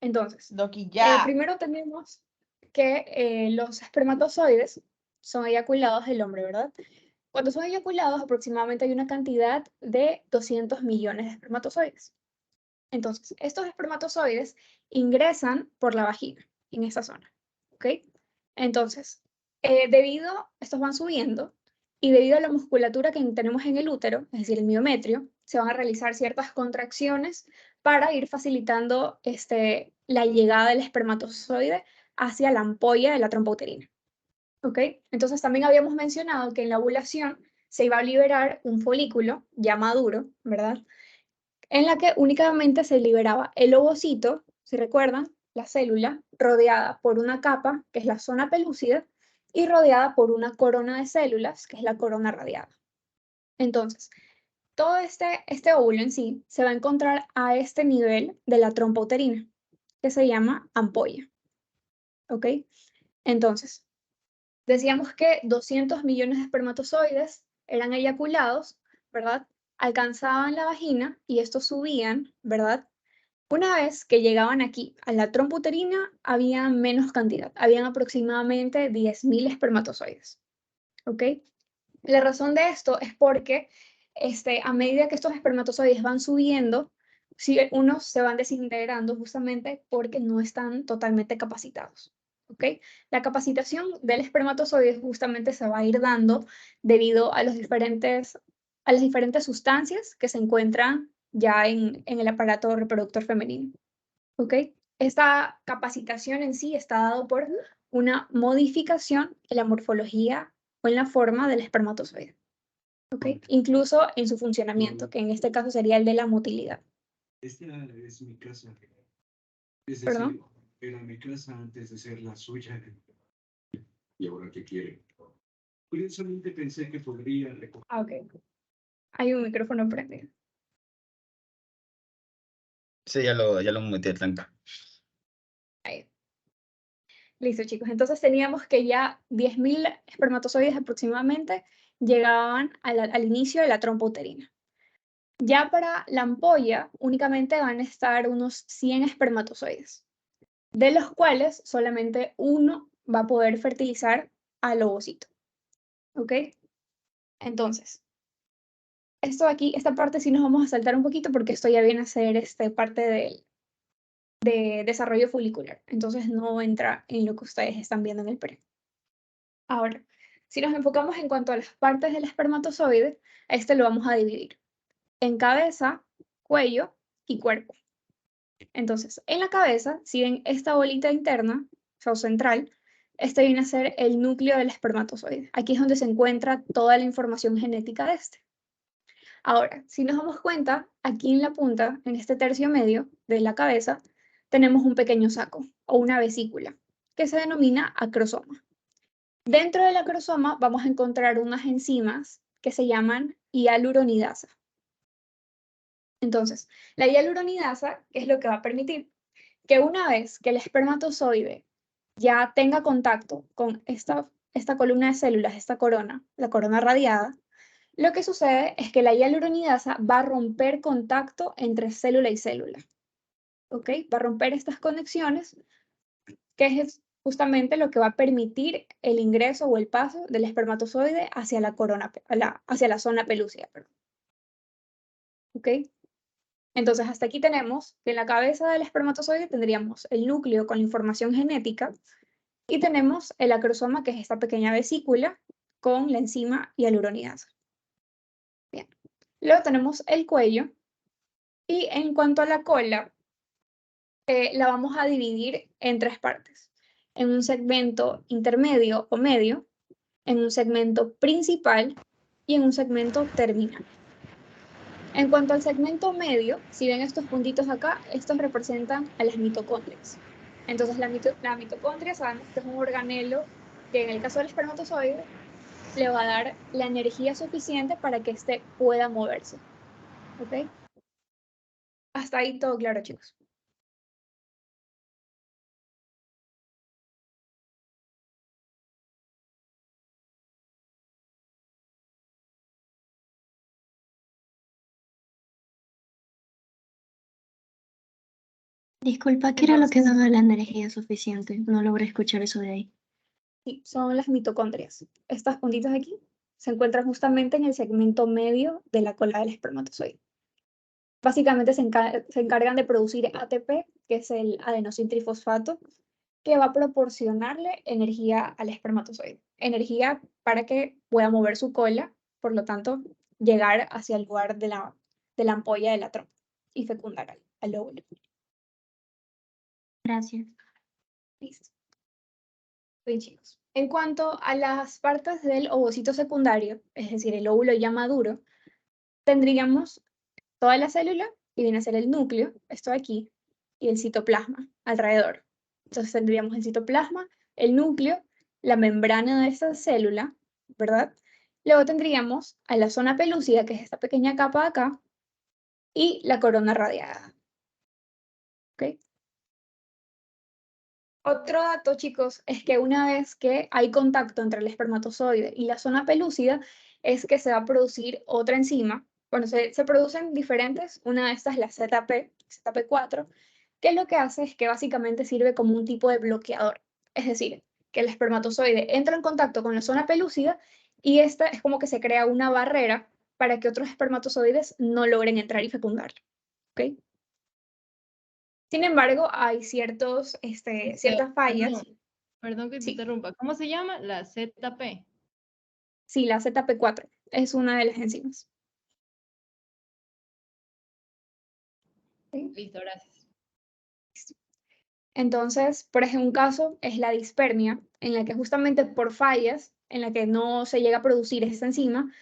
Entonces, Doki, ya. primero tenemos que los espermatozoides son eyaculados del hombre, ¿verdad? Cuando son eyaculados, aproximadamente hay una cantidad de 200 millones de espermatozoides. Entonces, estos espermatozoides ingresan por la vagina, en esta zona, ¿ok? Entonces, estos van subiendo, y debido a la musculatura que tenemos en el útero, es decir, el miometrio, se van a realizar ciertas contracciones para ir facilitando la llegada del espermatozoide hacia la ampolla de la trompa uterina, ¿ok? Entonces, también habíamos mencionado que en la ovulación se iba a liberar un folículo ya maduro, ¿verdad? En la que únicamente se liberaba el ovocito, si recuerdan, la célula, rodeada por una capa, que es la zona pelúcida, y rodeada por una corona de células, que es la corona radiada. Entonces, todo este óvulo en sí se va a encontrar a este nivel de la trompa uterina, que se llama ampolla. ¿Ok? Entonces, decíamos que 200 millones de espermatozoides eran eyaculados, ¿verdad? Alcanzaban la vagina y estos subían, ¿verdad? Una vez que llegaban aquí a la trompa uterina, había menos cantidad, habían aproximadamente 10.000 espermatozoides, ¿ok? La razón de esto es porque a medida que estos espermatozoides van subiendo, si unos se van desintegrando justamente porque no están totalmente capacitados, ¿ok? La capacitación del espermatozoide justamente se va a ir dando debido a las diferentes sustancias que se encuentran ya en el aparato reproductor femenino. ¿Ok? Esta capacitación en sí está dado por una modificación en la morfología o en la forma del espermatozoide. ¿Ok? Incluso en su funcionamiento, que en este caso sería el de la motilidad. Esta es mi casa. Es ¿Perdón? decir, era mi casa antes de ser la suya. ¿Y ahora qué quiere? Curiosamente pensé que podría recoger. Ah, ok. Hay un micrófono prendido. Sí, ya lo metí tranca. Ahí. Listo, chicos. Entonces teníamos que ya 10.000 espermatozoides aproximadamente llegaban al inicio de la trompa uterina. Ya para la ampolla únicamente van a estar unos 100 espermatozoides, de los cuales solamente uno va a poder fertilizar al ovocito. ¿Ok? Entonces, esto aquí, esta parte sí nos vamos a saltar un poquito porque esto ya viene a ser parte de desarrollo folicular. Entonces no entra en lo que ustedes están viendo en el pre. Ahora, si nos enfocamos en cuanto a las partes del espermatozoide, a lo vamos a dividir en cabeza, cuello y cuerpo. Entonces, en la cabeza, si ven esta bolita interna, o central, este viene a ser el núcleo del espermatozoide. Aquí es donde se encuentra toda la información genética de este. Ahora, si nos damos cuenta, aquí en la punta, en este tercio medio de la cabeza, tenemos un pequeño saco o una vesícula que se denomina acrosoma. Dentro del acrosoma vamos a encontrar unas enzimas que se llaman hialuronidasa. Entonces, la hialuronidasa, ¿qué es lo que va a permitir? Que una vez que el espermatozoide ya tenga contacto con esta columna de células, esta corona, la corona radiada, lo que sucede es que la hialuronidasa va a romper contacto entre célula y célula. ¿Ok? Va a romper estas conexiones, que es justamente lo que va a permitir el ingreso o el paso del espermatozoide hacia la corona, hacia la zona pelúcida. ¿Ok? Entonces, hasta aquí tenemos que en la cabeza del espermatozoide tendríamos el núcleo con la información genética y tenemos el acrosoma, que es esta pequeña vesícula con la enzima hialuronidasa. Bien. Luego tenemos el cuello y en cuanto a la cola, la vamos a dividir en tres partes. En un segmento intermedio o medio, en un segmento principal y en un segmento terminal. En cuanto al segmento medio, si ven estos puntitos acá, estos representan a las mitocondrias. Entonces, la mitocondria sabemos que es un organelo que en el caso del espermatozoide le va a dar la energía suficiente para que éste pueda moverse. ¿Ok? Hasta ahí todo claro, chicos. Disculpa, ¿qué era lo que daba la energía suficiente? No logré escuchar eso de ahí. Sí, son las mitocondrias. Estas puntitas aquí se encuentran justamente en el segmento medio de la cola del espermatozoide. Básicamente se encargan de producir ATP, que es el adenosintrifosfato, que va a proporcionarle energía al espermatozoide. Energía para que pueda mover su cola, por lo tanto, llegar hacia el lugar de la ampolla de la trompa y fecundar al óvulo. Gracias. Listo. Bien, chicos. En cuanto a las partes del ovocito secundario, es decir, el óvulo ya maduro, tendríamos toda la célula, que viene a ser el núcleo, esto de aquí, y el citoplasma alrededor. Entonces tendríamos el citoplasma, el núcleo, la membrana de esta célula, ¿verdad? Luego tendríamos a la zona pelúcida, que es esta pequeña capa de acá, y la corona radiada. ¿Ok? Otro dato, chicos, es que una vez que hay contacto entre el espermatozoide y la zona pelúcida, es que se va a producir otra enzima. Bueno, se producen diferentes, una de estas es la ZP4, que lo que hace es que básicamente sirve como un tipo de bloqueador. Es decir, que el espermatozoide entra en contacto con la zona pelúcida y esta es como que se crea una barrera para que otros espermatozoides no logren entrar y fecundar. ¿Ok? Sin embargo, hay ciertas fallas. Perdón que te Sí. interrumpa. ¿Cómo se llama? La ZP. Sí, la ZP4 es una de las enzimas. ¿Sí? Listo, gracias. Entonces, por ejemplo, un caso es la dispermia, en la que justamente por fallas, en la que no se llega a producir esta enzima,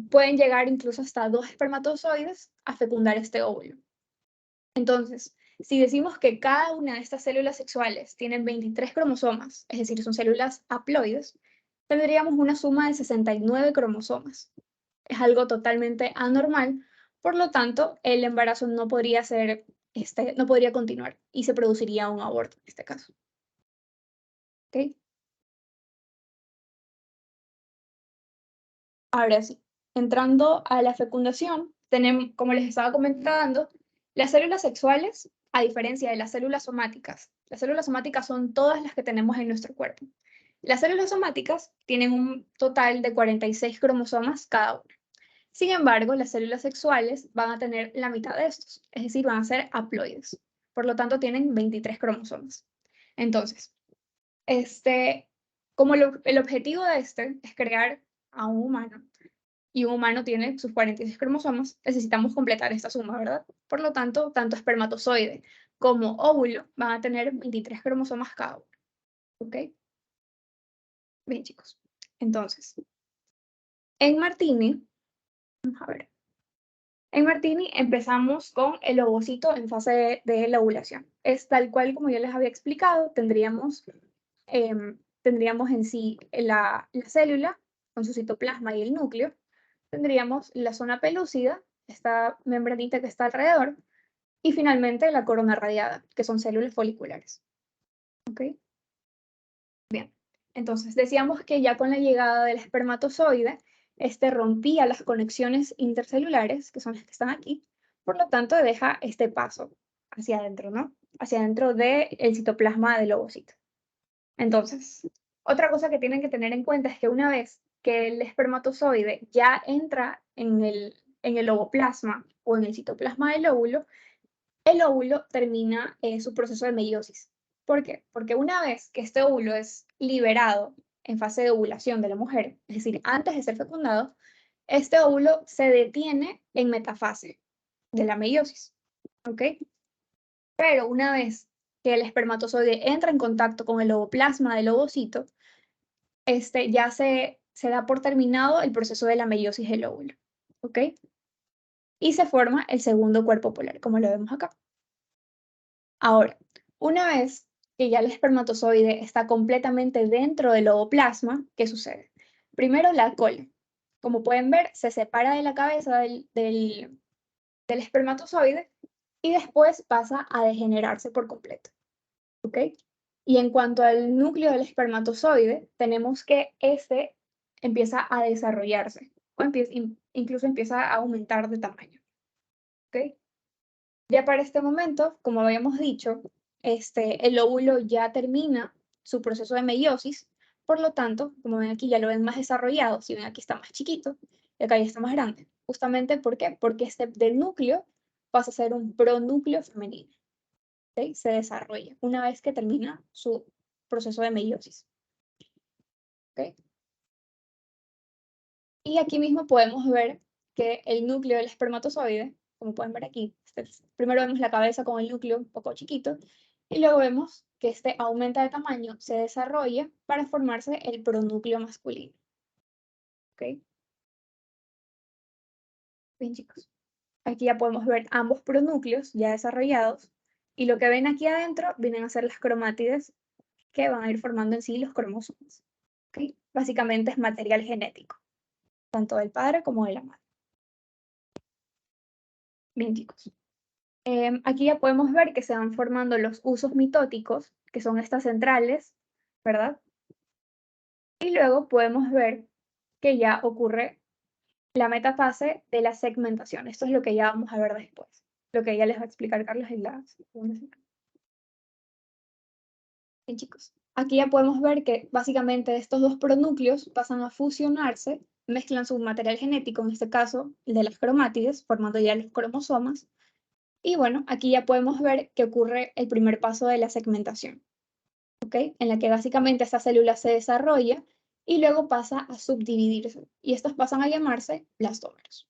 pueden llegar incluso hasta 2 espermatozoides a fecundar este óvulo. Entonces, si decimos que cada una de estas células sexuales tienen 23 cromosomas, es decir, son células haploides, tendríamos una suma de 69 cromosomas. Es algo totalmente anormal, por lo tanto, el embarazo no podría no podría continuar y se produciría un aborto en este caso. ¿Ok? Ahora sí, entrando a la fecundación, tenemos, como les estaba comentando, las células sexuales, a diferencia de las células somáticas son todas las que tenemos en nuestro cuerpo. Las células somáticas tienen un total de 46 cromosomas cada una. Sin embargo, las células sexuales van a tener la mitad de estos, es decir, van a ser haploides. Por lo tanto, tienen 23 cromosomas. Entonces, como el objetivo de es crear a un humano, y un humano tiene sus 46 cromosomas, necesitamos completar esta suma, ¿verdad? Por lo tanto, tanto espermatozoide como óvulo van a tener 23 cromosomas cada uno. ¿Ok? Bien, chicos. Entonces, en Martini, vamos a ver. En Martini empezamos con el ovocito en fase de la ovulación. Es tal cual como yo les había explicado, tendríamos en sí la célula con su citoplasma y el núcleo, tendríamos la zona pelúcida, esta membranita que está alrededor, y finalmente la corona radiada, que son células foliculares. ¿Ok? Bien, entonces decíamos que ya con la llegada del espermatozoide, este rompía las conexiones intercelulares, que son las que están aquí, por lo tanto deja este paso hacia adentro, ¿no? Hacia adentro del citoplasma del ovocito. Entonces, otra cosa que tienen que tener en cuenta es que una vez que el espermatozoide ya entra en el ovoplasma o en el citoplasma del óvulo, el óvulo termina su proceso de meiosis. ¿Por qué? Porque una vez que este óvulo es liberado en fase de ovulación de la mujer, es decir, antes de ser fecundado, este óvulo se detiene en metafase de la meiosis. ¿Ok? Pero una vez que el espermatozoide entra en contacto con el ovoplasma del ovocito, ya se da por terminado el proceso de la meiosis del óvulo. ¿Ok? Y se forma el segundo cuerpo polar, como lo vemos acá. Ahora, una vez que ya el espermatozoide está completamente dentro del ovoplasma, ¿qué sucede? Primero la cola. Como pueden ver, se separa de la cabeza del espermatozoide y después pasa a degenerarse por completo. ¿Ok? Y en cuanto al núcleo del espermatozoide, tenemos que este empieza a desarrollarse o incluso empieza a aumentar de tamaño. ¿Ok? Ya para este momento, como habíamos dicho, el óvulo ya termina su proceso de meiosis, por lo tanto, como ven aquí, ya lo ven más desarrollado, si ven aquí está más chiquito, y acá ya está más grande. Justamente, ¿por qué? Porque del núcleo pasa a ser un pronúcleo femenino, ¿ok? Se desarrolla una vez que termina su proceso de meiosis, ¿ok? Y aquí mismo podemos ver que el núcleo del espermatozoide, como pueden ver aquí, primero vemos la cabeza con el núcleo un poco chiquito, y luego vemos que este aumenta de tamaño, se desarrolla para formarse el pronúcleo masculino. ¿Ok? Bien, chicos. Aquí ya podemos ver ambos pronúcleos ya desarrollados, y lo que ven aquí adentro vienen a ser las cromátides que van a ir formando en sí los cromosomas. ¿Ok? Básicamente es material genético, tanto del padre como de la madre. Bien, chicos. Aquí ya podemos ver que se van formando los usos mitóticos, que son estas centrales, ¿verdad? Y luego podemos ver que ya ocurre la metafase de la segmentación. Esto es lo que ya vamos a ver después, lo que ya les va a explicar Carlos en la segunda semana. Bien, chicos. Aquí ya podemos ver que básicamente estos dos pronúcleos pasan a fusionarse, mezclan su material genético, en este caso el de las cromátides, formando ya los cromosomas. Y bueno, aquí ya podemos ver que ocurre el primer paso de la segmentación, ¿ok? En la que básicamente esta célula se desarrolla y luego pasa a subdividirse. Y estos pasan a llamarse blastómeros.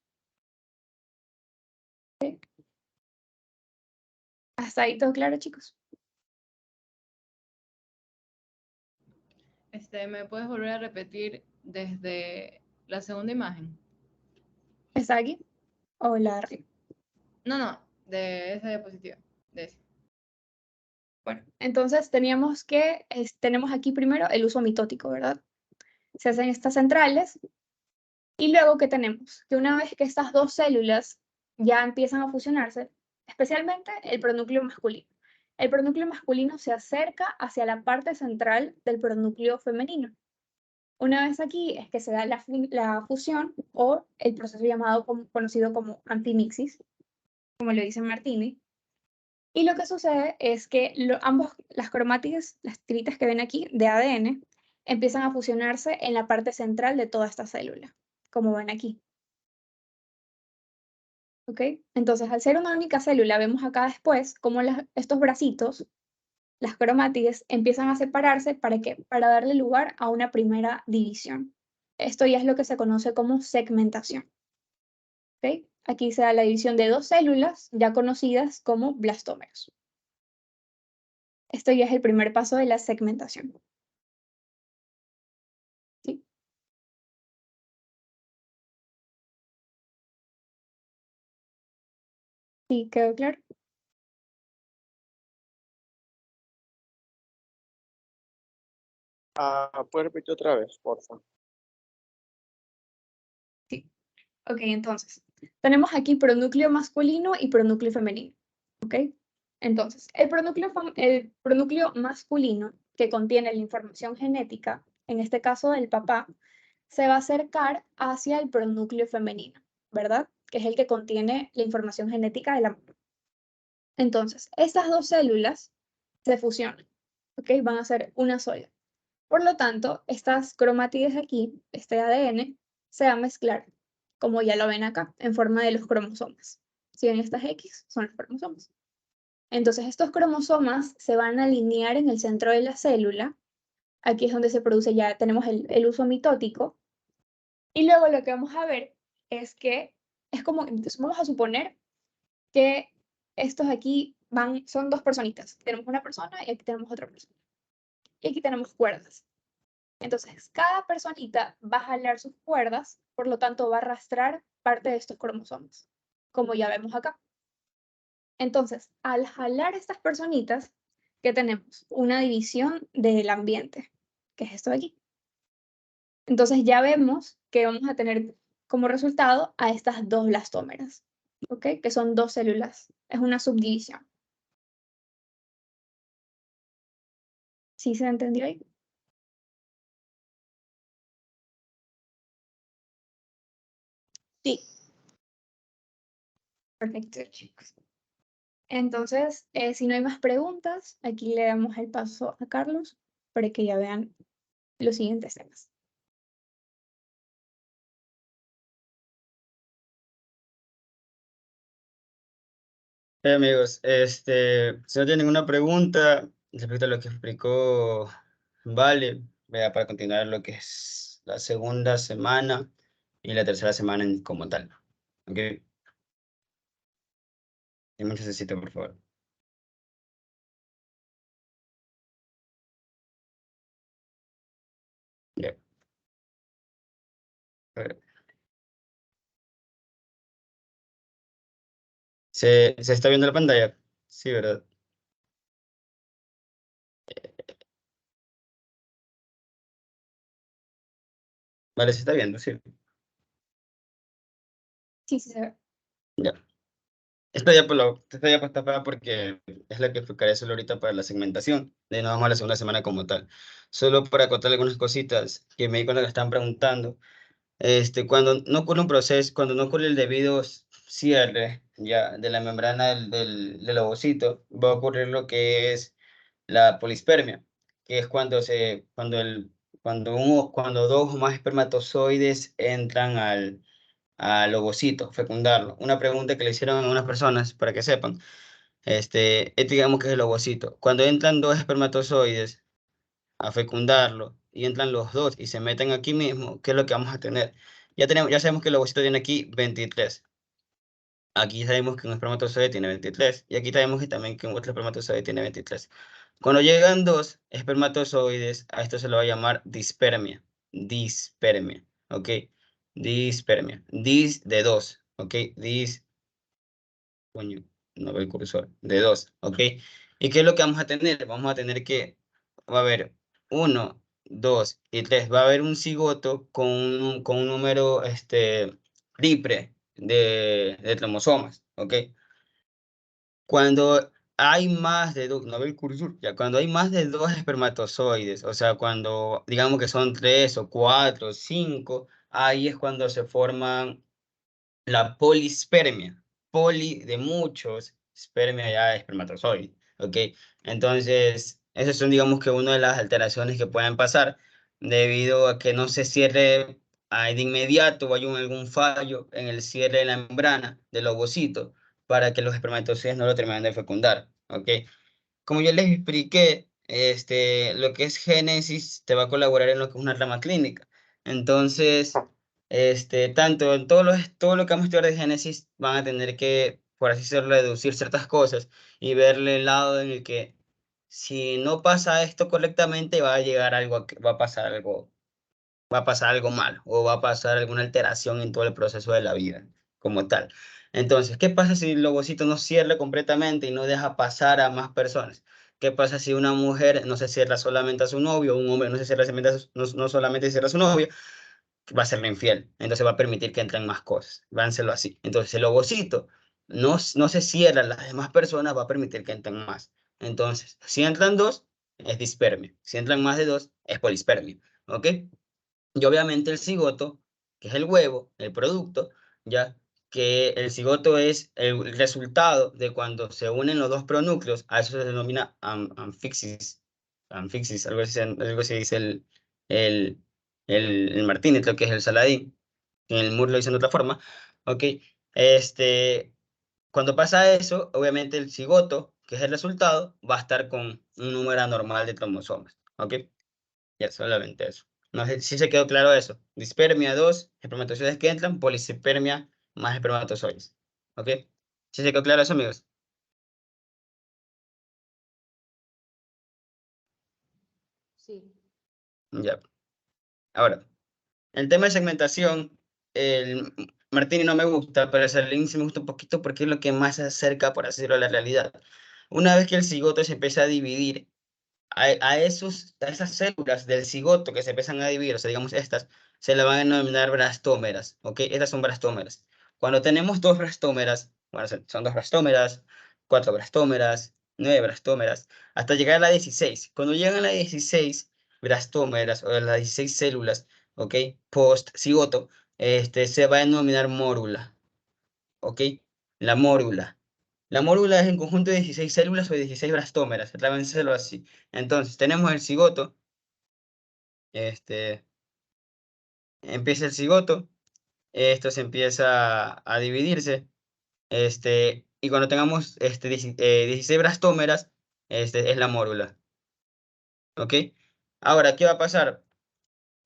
¿Ok? ¿Hasta ahí todo claro, chicos? ¿Me puedes volver a repetir desde la segunda imagen? ¿Está aquí? ¿O la de arriba? No, de esa diapositiva. De esa. Bueno, entonces tenemos aquí primero el uso mitótico, ¿verdad? Se hacen estas centrales y luego, ¿qué tenemos? Que una vez que estas dos células ya empiezan a fusionarse, especialmente el pronúcleo masculino. El pronúcleo masculino se acerca hacia la parte central del pronúcleo femenino. Una vez aquí es que se da la fusión o el proceso conocido como antimixis, como lo dice Martini. Y lo que sucede es que las cromátides, las tiritas que ven aquí de ADN, empiezan a fusionarse en la parte central de toda esta célula, como ven aquí. ¿Ok? Entonces, al ser una única célula, vemos acá después cómo estos bracitos, las cromátides, empiezan a separarse para darle lugar a una primera división. Esto ya es lo que se conoce como segmentación. ¿Ok? Aquí se da la división de dos células ya conocidas como blastómeros. Esto ya es el primer paso de la segmentación. ¿Sí? ¿Sí quedó claro? ¿Puedes repetir otra vez, por favor? Sí. Ok, entonces, tenemos aquí pronúcleo masculino y pronúcleo femenino. ¿Ok? Entonces, el pronúcleo masculino, que contiene la información genética, en este caso del papá, se va a acercar hacia el pronúcleo femenino, ¿verdad? Que es el que contiene la información genética de la mamá. Entonces, estas dos células se fusionan, ¿ok? Van a ser una sola. Por lo tanto, estas cromátides aquí, este ADN, se va a mezclar, como ya lo ven acá, en forma de los cromosomas. Si ven estas X, son los cromosomas. Entonces, estos cromosomas se van a alinear en el centro de la célula. Aquí es donde se produce, ya tenemos el uso mitótico. Y luego lo que vamos a ver es que vamos a suponer que estos aquí son dos personitas. Tenemos una persona y aquí tenemos otra persona. Y aquí tenemos cuerdas. Entonces, cada personita va a jalar sus cuerdas, por lo tanto va a arrastrar parte de estos cromosomas, como ya vemos acá. Entonces, al jalar estas personitas, ¿qué tenemos? Una división del ambiente, que es esto de aquí. Entonces ya vemos que vamos a tener como resultado a estas dos blastómeras, ¿ok? Que son dos células, es una subdivisión. ¿Sí se entendió ahí? Sí. Perfecto, chicos. Entonces, si no hay más preguntas, aquí le damos el paso a Carlos para que ya vean los siguientes temas. Amigos, si no tienen ninguna pregunta respecto a lo que explicó Vale, vea para continuar lo que es la segunda semana y la tercera semana como tal. ¿Ok? Y mucho éxito, por favor. Ya. A ver. ¿Se está viendo la pantalla? Sí, ¿verdad? Vale, se está viendo, sí. Sí, sí, se ve. Ya. Esta ya está para porque es la que explicaré solo ahorita para la segmentación. De nuevo vamos a la segunda semana como tal. Solo para contar algunas cositas que me di cuenta que están preguntando. Cuando no ocurre un proceso, cuando no ocurre el debido cierre ya de la membrana del ovocito, va a ocurrir lo que es la polispermia, que es cuando dos o más espermatozoides entran al ovocito, fecundarlo. Una pregunta que le hicieron a unas personas para que sepan, digamos que es el ovocito. Cuando entran dos espermatozoides a fecundarlo y entran los dos y se meten aquí mismo, ¿qué es lo que vamos a tener? Ya sabemos que el ovocito tiene aquí 23. Aquí sabemos que un espermatozoide tiene 23 y aquí sabemos que también que un otro espermatozoide tiene 23. Cuando llegan dos espermatozoides, a esto se lo va a llamar dispermia. Dispermia, ¿ok? Dispermia. Dis de dos, ¿ok? Coño, no veo el cursor, de dos, ¿ok? ¿Y qué es lo que vamos a tener? Vamos a tener que, va a haber uno, dos y tres, va a haber un cigoto con un número, triple de cromosomas, ¿ok? Cuando hay más de dos, no veo el cursor, ya, cuando hay más de dos espermatozoides, o sea, cuando digamos que son tres o cuatro o cinco, ahí es cuando se forman la polispermia, poli de muchos, espermia ya espermatozoide, ¿ok? Entonces, esas son, digamos que una de las alteraciones que pueden pasar debido a que no se cierre de inmediato o hay algún fallo en el cierre de la membrana del ovocito para que los espermatozoides no lo terminen de fecundar, ¿ok? Como yo les expliqué, lo que es génesis te va a colaborar en lo que es una rama clínica. Entonces, tanto en todo lo que vamos a estudiar de génesis van a tener que, por así decirlo, deducir ciertas cosas y verle el lado en el que si no pasa esto correctamente va a llegar algo, va a pasar algo malo o va a pasar alguna alteración en todo el proceso de la vida como tal. Entonces, ¿qué pasa si el ovocito no cierra completamente y no deja pasar a más personas? ¿Qué pasa si una mujer no se cierra solamente a su novio, un hombre no se cierra solamente no solamente se cierra a su novio? Va a serle infiel, entonces va a permitir que entren más cosas, vánselo así. Entonces, el ovocito no se cierra a las demás personas, va a permitir que entren más. Entonces, si entran dos, es dispermia. Si entran más de dos, es polispermia. ¿Ok? Y obviamente el cigoto, que es el huevo, el producto, ya que el cigoto es el resultado de cuando se unen los dos pronúcleos, a eso se denomina anfixis, algo así dice el, el Martínez, creo que es el Saladín, en el Moore lo dice de otra forma, ok, este, cuando pasa eso, obviamente el cigoto, que es el resultado, va a estar con un número anormal de cromosomas, ok. Ya, solamente eso. No sé si se quedó claro eso. Dispermia 2 espermatozoides que entran, polispermia más espermatozoides. ¿Ok? ¿Sí se quedó claro eso, amigos? Sí. Ya. Ahora, el tema de segmentación, el Martini no me gusta, pero el link sí me gusta un poquito porque es lo que más se acerca, por así decirlo, a la realidad. Una vez que el cigoto se empieza a dividir, a esas células del cigoto que se empiezan a dividir, o sea, digamos estas, se le van a denominar brastómeras, ¿ok? Estas son brastómeras. Cuando tenemos dos brastómeras, bueno, son dos brastómeras, cuatro brastómeras, nueve brastómeras, hasta llegar a la 16. Cuando llegan a las 16 brastómeras o a las 16 células, ¿ok? Post cigoto, se va a denominar mórula, ¿ok? La mórula. La mórula es un conjunto de 16 células o 16 blastómeras, atravesarlo así. Entonces, tenemos el cigoto, empieza el cigoto, esto se empieza a dividirse, y cuando tengamos 16 blastómeras, es la mórula, ¿ok? Ahora, ¿qué va a pasar?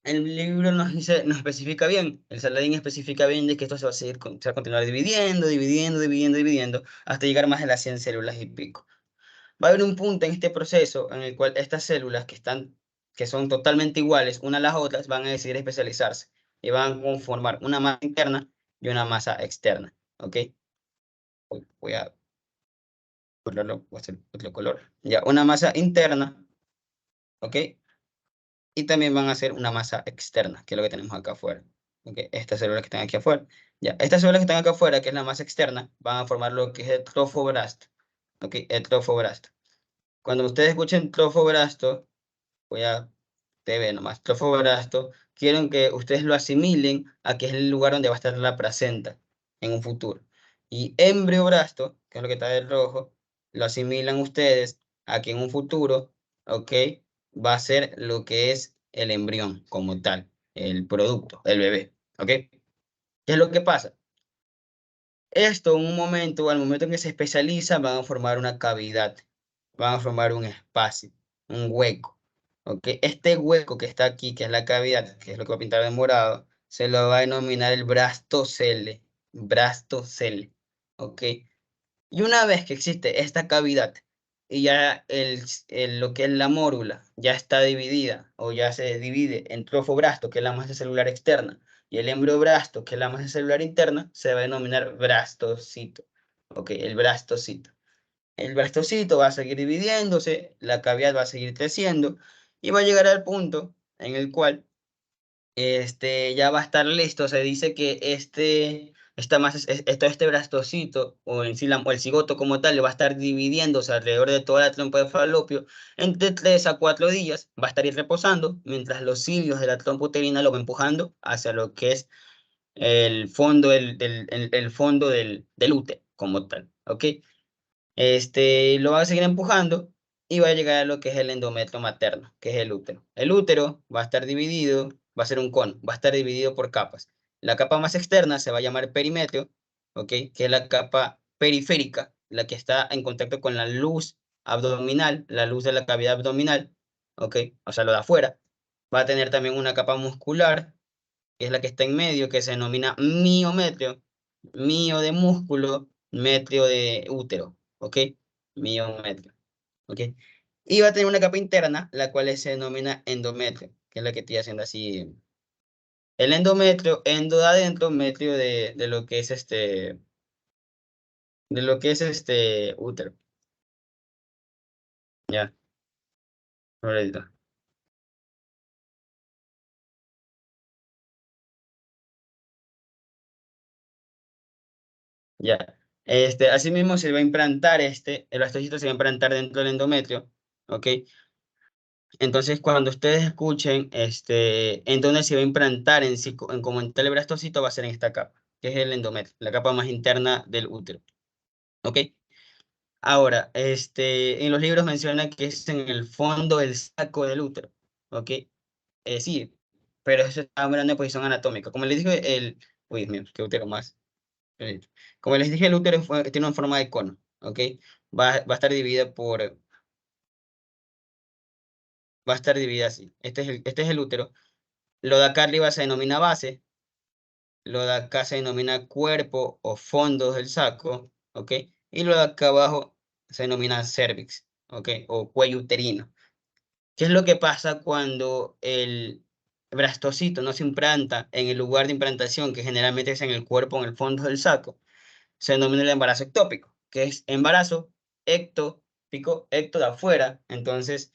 El libro nos especifica bien, el Saladín especifica bien de que esto se va a seguir, se va a continuar dividiendo, hasta llegar más de las 100 células y pico. Va a haber un punto en este proceso en el cual estas células que son totalmente iguales unas a las otras, van a decidir especializarse y van a conformar una masa interna y una masa externa, ¿ok? Voy a ponerlo, voy a hacer otro color. Ya, una masa interna, ¿ok? Y también van a hacer una masa externa, que es lo que tenemos acá afuera. ¿Ok? Estas células que están aquí afuera. Ya, estas células que están acá afuera, que es la masa externa, van a formar lo que es el trofoblasto. ¿Ok? El trofoblasto. Cuando ustedes escuchen trofoblasto, voy a TV nomás, trofoblasto, quiero que ustedes lo asimilen a que es el lugar donde va a estar la placenta en un futuro. Y embrioblasto, que es lo que está de rojo, lo asimilan ustedes a que en un futuro, ¿ok? Va a ser lo que es el embrión como tal, el producto, el bebé, ¿ok? ¿Qué es lo que pasa? Esto en un momento, al momento en que se especializa, van a formar una cavidad, van a formar un espacio, un hueco. ¿Ok? Este hueco que está aquí, que es la cavidad, que es lo que voy a pintar de morado, se lo va a denominar el brastocele. Brastocele. ¿Ok? Y una vez que existe esta cavidad y ya lo que es la mórula ya está dividida o ya se divide en trofobrasto, que es la masa celular externa, y el embriobrasto, que es la masa celular interna, se va a denominar brastocito. Ok, el brastocito. El blastocito va a seguir dividiéndose, la cavidad va a seguir creciendo y va a llegar al punto en el cual ya va a estar listo. Se dice que todo este blastocito o en sí o el cigoto como tal va a estar dividiéndose alrededor de toda la trompa de falopio entre 3 a 4 días, va a estar ir reposando mientras los cilios de la trompa uterina lo van empujando hacia lo que es el fondo, el fondo del útero como tal, ¿ok? Lo va a seguir empujando y va a llegar a lo que es el endometrio materno, que es el útero. El útero va a estar dividido, va a ser un cono, va a estar dividido por capas. La capa más externa se va a llamar perimetrio, ¿ok? Que es la capa periférica, la que está en contacto con la luz abdominal, la luz de la cavidad abdominal, ¿ok? O sea, lo de afuera. Va a tener también una capa muscular, que es la que está en medio, que se denomina miometrio, mio de músculo, metrio de útero, ¿ok? Miometrio, ¿ok? Y va a tener una capa interna, la cual se denomina endometrio, que es la que estoy haciendo así. El endometrio, endo de adentro, metrio de lo que es útero. Ya, ahorita. Ya. Asimismo se va a implantar el blastocito se va a implantar dentro del endometrio, ¿ok? Entonces, cuando ustedes escuchen en dónde se va a implantar en sí, en como en tal blastocito, va a ser en esta capa, que es el endometrio, la capa más interna del útero. ¿Ok? Ahora, en los libros menciona que es en el fondo del saco del útero. ¿Ok? Sí, pero eso está hablando de posición anatómica. Como les dije, uy, Dios mío, qué útero más. Como les dije, el útero tiene una forma de cono. ¿Ok? Va a estar dividida va a estar dividida así. Este es el útero. Lo de acá arriba se denomina base, lo de acá se denomina cuerpo o fondo del saco, ¿ok? Y lo de acá abajo se denomina cervix, ¿ok? O cuello uterino. ¿Qué es lo que pasa cuando el blastocito no se implanta en el lugar de implantación, que generalmente es en el cuerpo, en el fondo del saco? Se denomina el embarazo ectópico, que es embarazo ectópico, ecto de afuera, entonces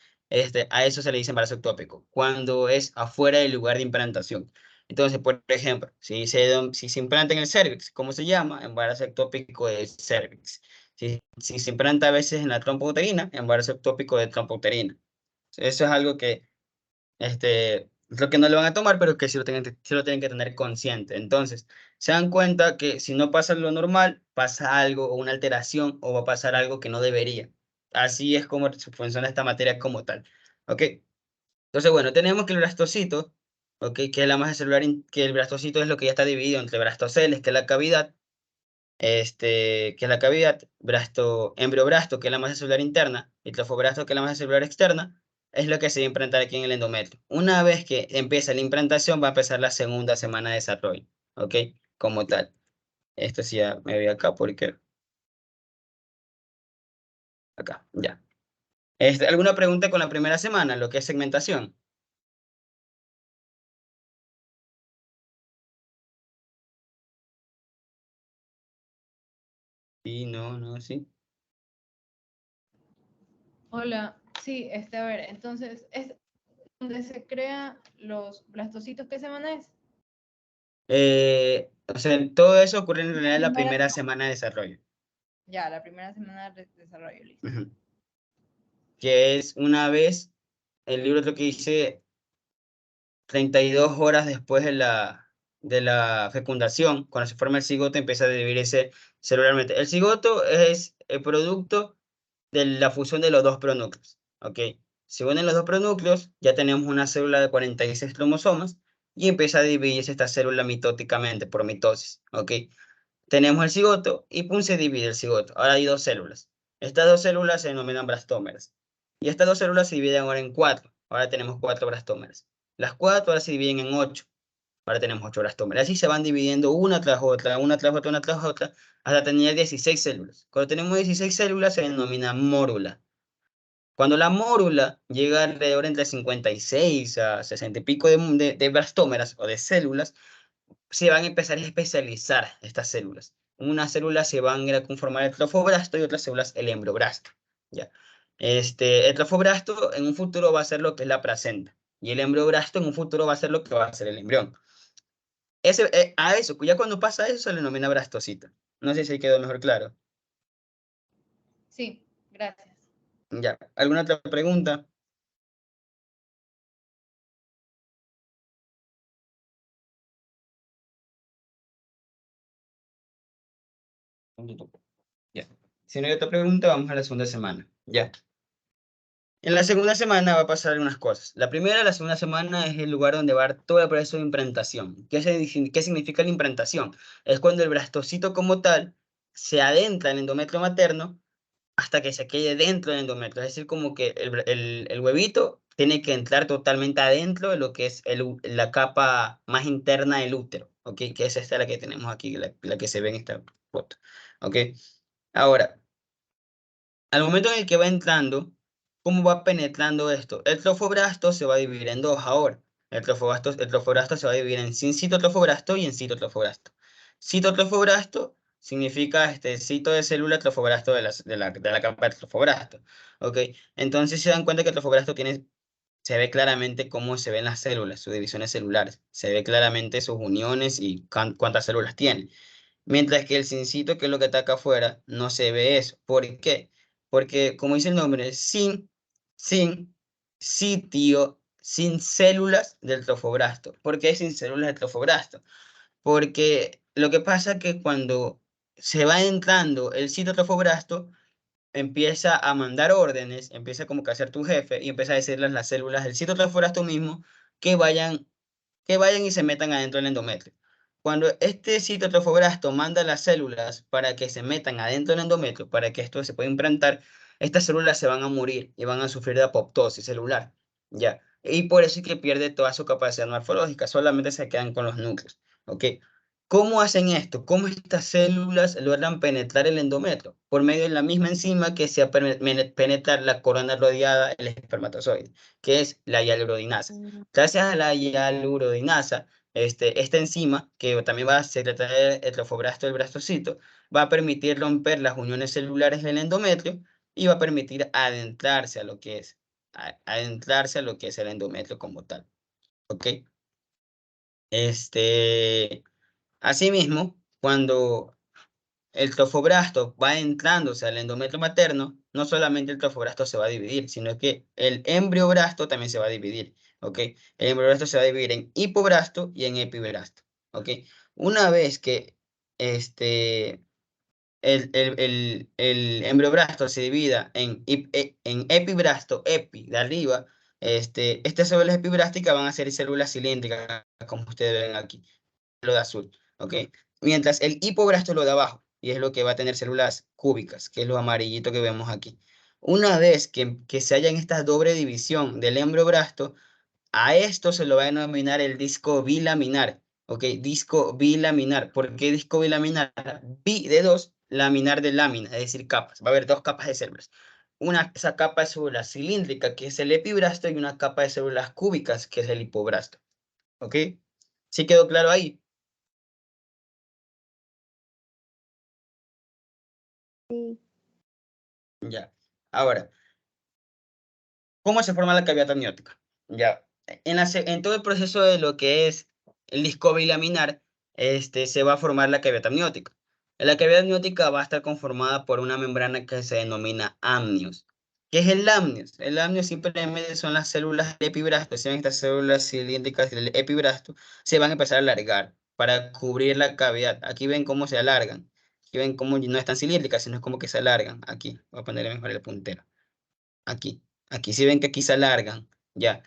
a eso se le dice embarazo ectópico, cuando es afuera del lugar de implantación. Entonces, por ejemplo, si se implanta en el cervix, ¿cómo se llama? Embarazo ectópico de cervix. Si se implanta a veces en la trompa uterina, embarazo ectópico de trompa uterina. Eso es algo que es lo que no lo van a tomar, pero que sí lo tienen que tener consciente. Entonces, se dan cuenta que si no pasa lo normal, pasa algo o una alteración o va a pasar algo que no debería. Así es como funciona esta materia como tal. ¿Ok? Entonces, bueno, tenemos que el blastocito, ¿ok? Que es la masa celular, que el blastocito es lo que ya está dividido entre blastoceles, que es la cavidad, que es la cavidad, embriobrasto, que es la masa celular interna, y trofobrasto, que es la masa celular externa, es lo que se va a implantar aquí en el endometrio. Una vez que empieza la implantación, va a empezar la segunda semana de desarrollo, ¿ok? Como tal. Esto sí ya me voy acá porque... Acá, ya. ¿Alguna pregunta con la primera semana, lo que es segmentación? Sí, no, sí. Hola, sí, a ver, entonces, ¿es donde se crean los blastocitos? ¿Qué semana es? O sea, todo eso ocurre en realidad en la Primera primera semana. semana de desarrollo. Ya, la primera semana de desarrollo, listo. Ujú. Que es una vez, el libro creo que dice 32 horas después de la fecundación, cuando se forma el cigoto, empieza a dividirse celularmente. El cigoto es el producto de la fusión de los dos pronúcleos, ¿ok? Se unen los dos pronúcleos, ya tenemos una célula de 46 cromosomas y empieza a dividirse esta célula mitóticamente por mitosis, ¿ok? Tenemos el cigoto y pum, se divide el cigoto. Ahora hay dos células. Estas dos células se denominan blastómeras. Y estas dos células se dividen ahora en cuatro. Ahora tenemos cuatro blastómeras. Las cuatro ahora se dividen en ocho. Ahora tenemos ocho blastómeras. Así se van dividiendo una tras otra, una tras otra, una tras otra, hasta tener 16 células. Cuando tenemos 16 células se denomina mórula. Cuando la mórula llega alrededor entre 56 a 60 y pico de blastómeras o de células, se van a empezar a especializar estas células. Unas células se van a ir a conformar el trofobrasto y otras células el embriobrasto. ¿Ya? El trofobrasto en un futuro va a ser lo que es la placenta y el embriobrasto en un futuro va a ser lo que va a ser el embrión. A eso, ya cuando pasa eso se le denomina blastocita. No sé si ahí quedó mejor claro. Sí, gracias. Ya, ¿alguna otra pregunta? Ya. Si no hay otra pregunta, vamos a la segunda semana. Ya. En la segunda semana va a pasar algunas cosas. La segunda semana es el lugar donde va a haber todo el proceso de implantación. ¿Qué significa la implantación? Es cuando el blastocito como tal se adentra en el endometrio materno hasta que se quede dentro del endometrio. Es decir, como que el huevito tiene que entrar totalmente adentro de lo que es la capa más interna del útero, ¿ok? Que es esta la que tenemos aquí, la que se ve en esta foto, ¿ok? Ahora, al momento en el que va entrando, ¿cómo va penetrando esto? El trofobrasto se va a dividir en dos ahora. El trofobrasto se va a dividir en sin citotrofobrasto y en citotrofobrasto. Citotrofobrasto significa cito de célula trofobrasto de la capa de trofobrasto. ¿Ok? Entonces se dan cuenta que el trofobrasto se ve claramente cómo se ven las células, sus divisiones celulares. Se ve claramente sus uniones y cuántas células tiene. Mientras que el cincito, que es lo que está acá afuera, no se ve eso. ¿Por qué? Porque, como dice el nombre, sin sitio, sin células del trofobrasto. ¿Por qué sin células del trofobrasto? Porque lo que pasa es que cuando se va entrando el citotrofobrasto, empieza a mandar órdenes, empieza como que a ser tu jefe y empieza a decirle a las células del citotrofobrasto mismo que vayan y se metan adentro del endometrio. Cuando este citotrofobrasto manda las células para que se metan adentro del endometrio, para que esto se pueda implantar, estas células se van a morir y van a sufrir de apoptosis celular, ¿ya? Y por eso es que pierde toda su capacidad morfológica, solamente se quedan con los núcleos, ¿ok? ¿Cómo hacen esto? ¿Cómo estas células logran penetrar el endometrio? Por medio de la misma enzima que se penetrar la corona rodeada, el espermatozoide, que es la hialuronidasa. Gracias a la hialuronidasa, esta enzima, que también va a secretar el trofobrasto del blastocito, va a permitir romper las uniones celulares del endometrio y va a permitir adentrarse a lo que es el endometrio como tal. ¿Ok? Asimismo, cuando el trofobrasto va entrándose al endometrio materno, no solamente el trofobrasto se va a dividir, sino que el embriobrasto también se va a dividir, ¿ok? El embriobrasto se va a dividir en hipobrasto y en epibrasto, ¿ok? Una vez que el embrioblasto se divida en epibrasto, de arriba, estas células epibrásticas van a ser células cilíndricas, como ustedes ven aquí, lo de azul, ¿ok? Mientras el hipobrasto es lo de abajo, y es lo que va a tener células cúbicas, que es lo amarillito que vemos aquí. Una vez que se haya en esta doble división del embriobrasto, a esto se lo va a denominar el disco bilaminar, ¿ok? Disco bilaminar. ¿Por qué disco bilaminar? Bi de dos, laminar de lámina, es decir, capas. Va a haber dos capas de células. Esa capa de células cilíndrica, que es el epibrasto, y una capa de células cúbicas, que es el hipobrasto, ¿ok? ¿Sí quedó claro ahí? Sí. Ya. Ahora, ¿cómo se forma la cavidad amniótica? Ya. En todo el proceso de lo que es el disco bilaminar, se va a formar la cavidad amniótica. La cavidad amniótica va a estar conformada por una membrana que se denomina amnios. ¿Qué es el amnios? El amnios simplemente son las células del epibrasto. Si ven estas células cilíndricas del epibrasto, se van a empezar a alargar para cubrir la cavidad. Aquí ven cómo se alargan. Aquí ven cómo no están cilíndricas, sino es como que se alargan. Aquí, voy a ponerle mejor el puntero. Aquí. Aquí sí ven que aquí se alargan. Ya.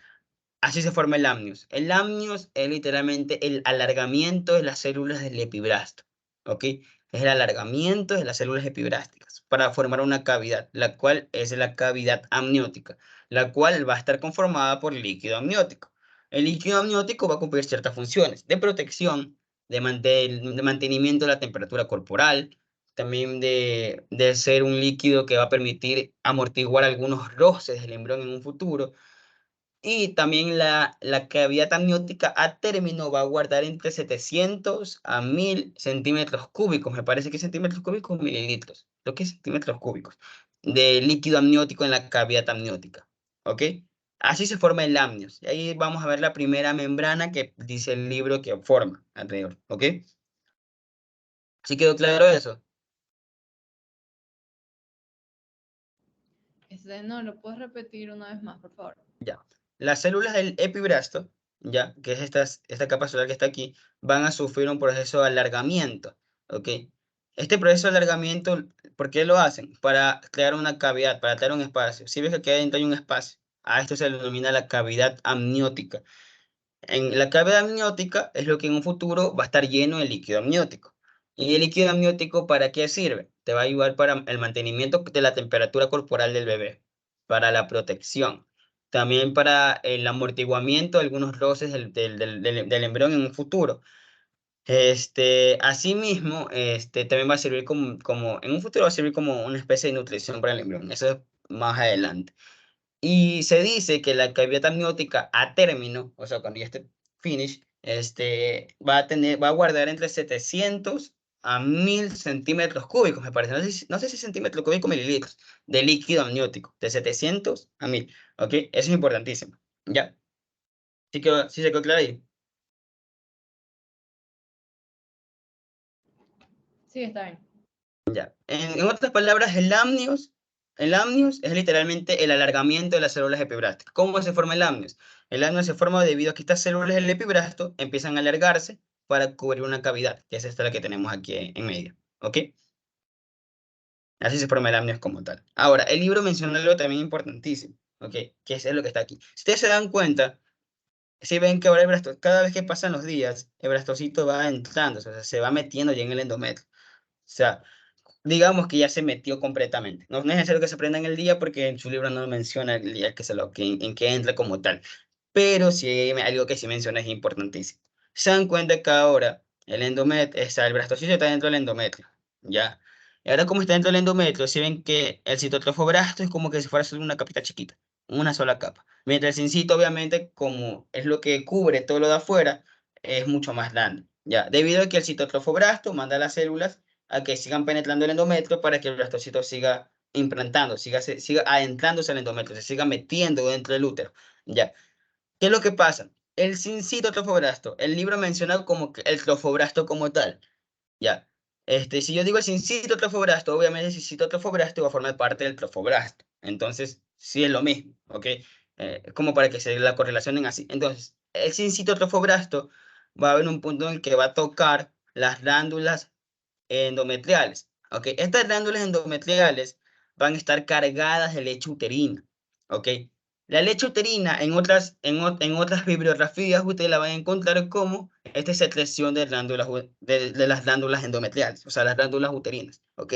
Así se forma el amnios. El amnios es literalmente el alargamiento de las células del epibrasto. ¿Ok? Es el alargamiento de las células epibrásticas para formar una cavidad, la cual es la cavidad amniótica, la cual va a estar conformada por líquido amniótico. El líquido amniótico va a cumplir ciertas funciones de protección, de mantenimiento de la temperatura corporal, también de ser un líquido que va a permitir amortiguar algunos roces del embrión en un futuro. Y también la cavidad amniótica a término va a guardar entre 700 a 1000 centímetros cúbicos, me parece que centímetros cúbicos, mililitros, lo que es centímetros cúbicos, de líquido amniótico en la cavidad amniótica, ¿ok? Así se forma el amnios. Y ahí vamos a ver la primera membrana que dice el libro que forma alrededor, ¿ok? ¿Sí quedó claro eso? No, ¿lo puedes repetir una vez más, por favor? Ya. Las células del epibrasto, ya, que es esta capa celular que está aquí, van a sufrir un proceso de alargamiento, ¿ok? Este proceso de alargamiento, ¿por qué lo hacen? Para crear una cavidad, para crear un espacio. Si ves que aquí adentro hay un espacio, a esto se le denomina la cavidad amniótica. En la cavidad amniótica es lo que en un futuro va a estar lleno de líquido amniótico. ¿Y el líquido amniótico para qué sirve? Te va a ayudar para el mantenimiento de la temperatura corporal del bebé, para la protección, también para el amortiguamiento de algunos roces del embrión en un futuro. Asimismo, también va a servir en un futuro va a servir como una especie de nutrición para el embrión. Eso es más adelante. Y se dice que la cavidad amniótica a término, o sea, cuando ya esté finish, va a guardar entre 700 a 1000 centímetros cúbicos, me parece. No sé si centímetros cúbicos mililitros de líquido amniótico, de 700 a 1000, ¿ok? Eso es importantísimo, ¿ya? ¿Sí se quedó claro ahí? Sí, está bien. Ya. En otras palabras, el amnios es literalmente el alargamiento de las células epibrásticas. ¿Cómo se forma el amnios? El amnios se forma debido a que estas células del epibrasto empiezan a alargarse para cubrir una cavidad, que es esta la que tenemos aquí en medio. ¿Ok? Así se forma el amnios como tal. Ahora, el libro menciona algo también importantísimo, ¿ok? Que es lo que está aquí. Si ustedes se dan cuenta, si ven que ahora cada vez que pasan los días, el brastocito va entrando, o sea, se va metiendo ya en el endometrio. O sea, digamos que ya se metió completamente. No es necesario que se aprenda en el día porque en su libro no menciona el día en que entra como tal. Pero sí hay algo que sí menciona es importantísimo. Se dan cuenta que ahora el brastocito está dentro del endometrio, ¿ya? Y ahora como está dentro del endometrio, si ven que el citotrofobrasto es como que si fuera solo una capita chiquita, una sola capa. Mientras el sincito, obviamente, como es lo que cubre todo lo de afuera, es mucho más grande, ¿ya? Debido a que el citotrofobrasto manda a las células a que sigan penetrando el endometrio para que el blastocito siga implantando, siga adentrándose al endometrio, se siga metiendo dentro del útero, ¿ya? ¿Qué es lo que pasa? El sincito trofobrasto, el libro menciona como que el trofobrasto como tal, ¿ya? Si yo digo el sincito trofobrasto, obviamente el sincito trofobrasto va a formar parte del trofobrasto, entonces sí es lo mismo, ¿ok? Es como para que se la correlacionen así. Entonces, el sincito trofobrasto va a haber un punto en el que va a tocar las glándulas endometriales. ¿Ok? Estas glándulas endometriales van a estar cargadas de leche uterina. ¿Ok? La leche uterina en otras bibliografías usted la van a encontrar como esta secreción de glándulas, de las glándulas endometriales, o sea, las glándulas uterinas. ¿Ok?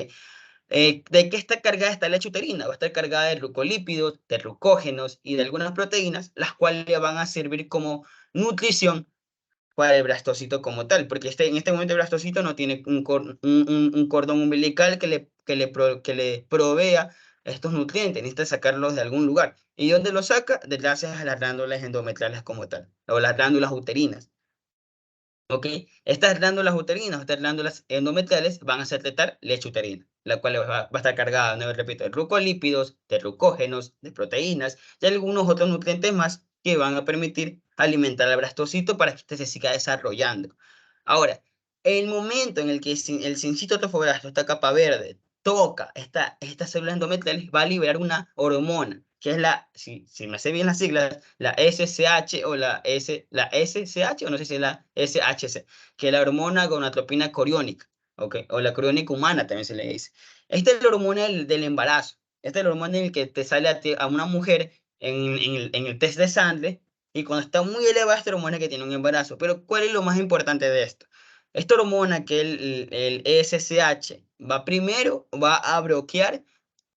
¿De qué está cargada esta leche uterina? Va a estar cargada de glucolípidos, de glucógenos y de algunas proteínas, las cuales le van a servir como nutrición para el blastocito como tal, porque en este momento el blastocito no tiene un cordón umbilical que le provea estos nutrientes, necesita sacarlos de algún lugar. ¿Y dónde los saca? Gracias a las glándulas endometriales como tal, o las glándulas uterinas. ¿Ok? Estas glándulas uterinas, estas glándulas endometriales van a secretar leche uterina, la cual va a estar cargada, no repito, de glucolípidos, de glucógenos, de proteínas y algunos otros nutrientes más que van a permitir alimentar al blastocito para que este se siga desarrollando. Ahora, el momento en el que el cincito trofoblasto, esta capa verde, toca estas células endometriales, va a liberar una hormona, que es si me sé bien las siglas, la SSH o la SCH, o no sé si es la SHC, que es la hormona gonadotropina coriónica, ¿ok? O la coriónica humana también se le dice. Esta es la hormona del embarazo. Esta es la hormona en el que te sale a una mujer en el test de sangre, y cuando está muy elevada esta hormona que tiene un embarazo. Pero ¿cuál es lo más importante de esto? Esta hormona que el SSH va a bloquear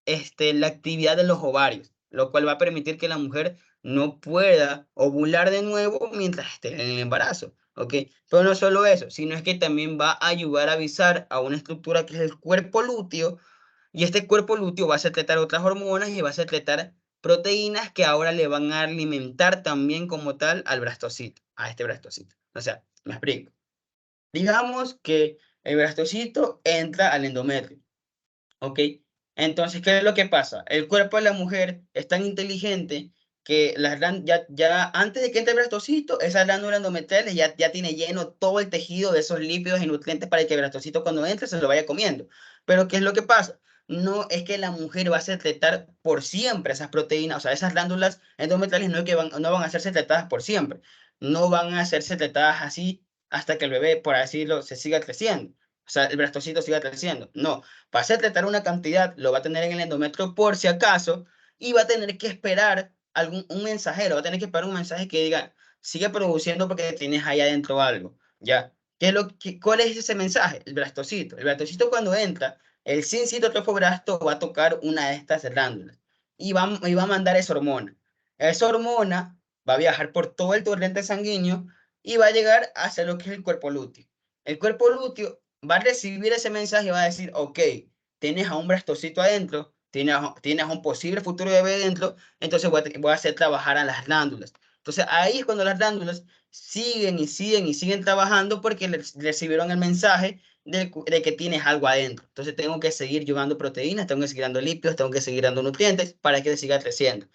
la actividad de los ovarios, lo cual va a permitir que la mujer no pueda ovular de nuevo mientras esté en el embarazo, ¿ok? Pero no solo eso, sino es que también va a ayudar a avisar a una estructura que es el cuerpo lúteo, y este cuerpo lúteo va a secretar otras hormonas y va a secretar proteínas que ahora le van a alimentar también como tal al blastocito, a este blastocito. O sea, me explico. Digamos que el blastocito entra al endometrio, ¿ok? Entonces, ¿qué es lo que pasa? El cuerpo de la mujer es tan inteligente que ya antes de que entre el blastocito, esa glándula endometrial ya tiene lleno todo el tejido de esos lípidos y nutrientes para que el blastocito cuando entre se lo vaya comiendo. Pero ¿qué es lo que pasa? No es que la mujer va a secretar por siempre esas proteínas, o sea, esas glándulas endometriales no van a ser secretadas por siempre, no van a ser secretadas así hasta que el bebé, por así decirlo, se siga creciendo, o sea, el blastocito siga creciendo. No, va a secretar una cantidad, lo va a tener en el endometrio por si acaso, y va a tener que esperar un mensajero, va a tener que esperar un mensaje que diga, sigue produciendo porque tienes ahí adentro algo, ¿ya? ¿Cuál es ese mensaje? El blastocito. El blastocito cuando entra, el sincito trofoblasto va a tocar una de estas glándulas y va a mandar esa hormona. Esa hormona va a viajar por todo el torrente sanguíneo y va a llegar hacia lo que es el cuerpo lúteo. El cuerpo lúteo va a recibir ese mensaje y va a decir, ok, tienes a un blastocito adentro, tienes a un posible futuro bebé dentro, entonces voy a hacer trabajar a las glándulas. Entonces ahí es cuando las glándulas siguen y siguen y siguen trabajando porque recibieron el mensaje de que tienes algo adentro. Entonces tengo que seguir llevando proteínas, tengo que seguir dando lípidos, tengo que seguir dando nutrientes para que siga creciendo.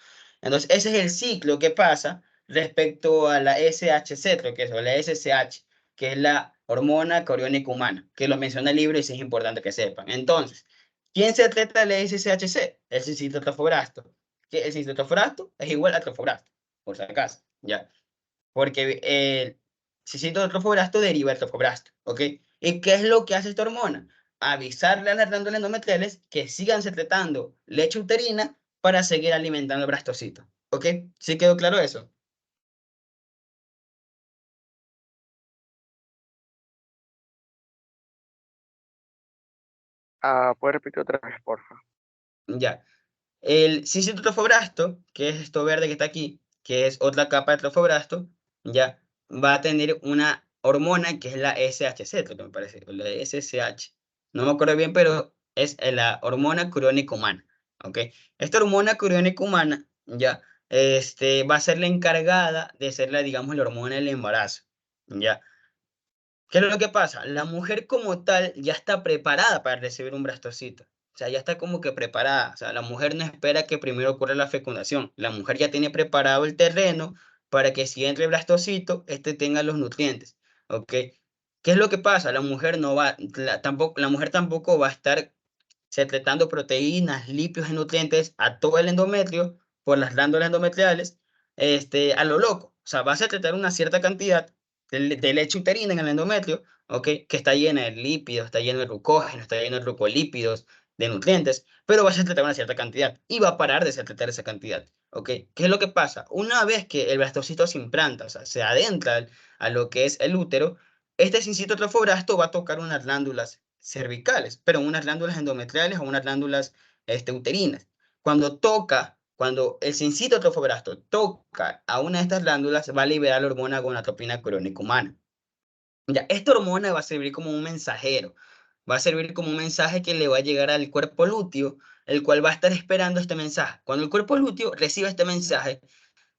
Entonces ese es el ciclo que pasa respecto a la SHC, que es o la SSH, que es la hormona coriónica humana, que lo menciona el libro y sí es importante que sepan. Entonces, ¿quién se trata el SSHC? El cincito trofoblasto. Que el cincito trofoblasto es igual a trofoblasto, por si acaso, ¿ya? Porque el cincito trofoblasto deriva del trofoblasto, ¿ok? ¿Y qué es lo que hace esta hormona? Avisarle a las glándulas endometriales que sigan secretando leche uterina para seguir alimentando el blastocito, ¿ok? ¿Sí quedó claro eso? ¿Puedes repetir otra vez, porfa? Ya. El cincito trofoblasto, que es esto verde que está aquí, que es otra capa de trofoblasto, ya va a tener una hormona que es la SHC, creo que me parece, o la SSH. No me acuerdo bien, pero es la hormona coriónica humana, ¿ok? Esta hormona coriónica humana, ya, va a ser la encargada de ser digamos, la hormona del embarazo, ya. ¿Qué es lo que pasa? La mujer como tal ya está preparada para recibir un blastocito. O sea, ya está como que preparada. O sea, la mujer no espera que primero ocurra la fecundación. La mujer ya tiene preparado el terreno para que si entre el blastocito, este tenga los nutrientes. ¿Ok? ¿Qué es lo que pasa? La mujer no va, la mujer tampoco va a estar secretando proteínas, lípidos y nutrientes a todo el endometrio por las glándulas endometriales, a lo loco. O sea, va a secretar una cierta cantidad, de leche uterina en el endometrio, ¿ok? Que está llena de lípidos, está lleno de glucógeno, está lleno de glucolípidos, de nutrientes, pero va a secretar una cierta cantidad y va a parar de secretar esa cantidad, ¿ok? ¿Qué es lo que pasa? Una vez que el blastocito se implanta, o sea, se adentra a lo que es el útero, este sincito trofoblasto va a tocar unas glándulas cervicales, pero unas glándulas endometriales o unas glándulas uterinas. Cuando el sincito trofoblasto toca a una de estas glándulas, va a liberar la hormona gonadotropina coriónica humana. Ya, esta hormona va a servir como un mensajero, va a servir como un mensaje que le va a llegar al cuerpo lúteo, el cual va a estar esperando este mensaje. Cuando el cuerpo lúteo reciba este mensaje,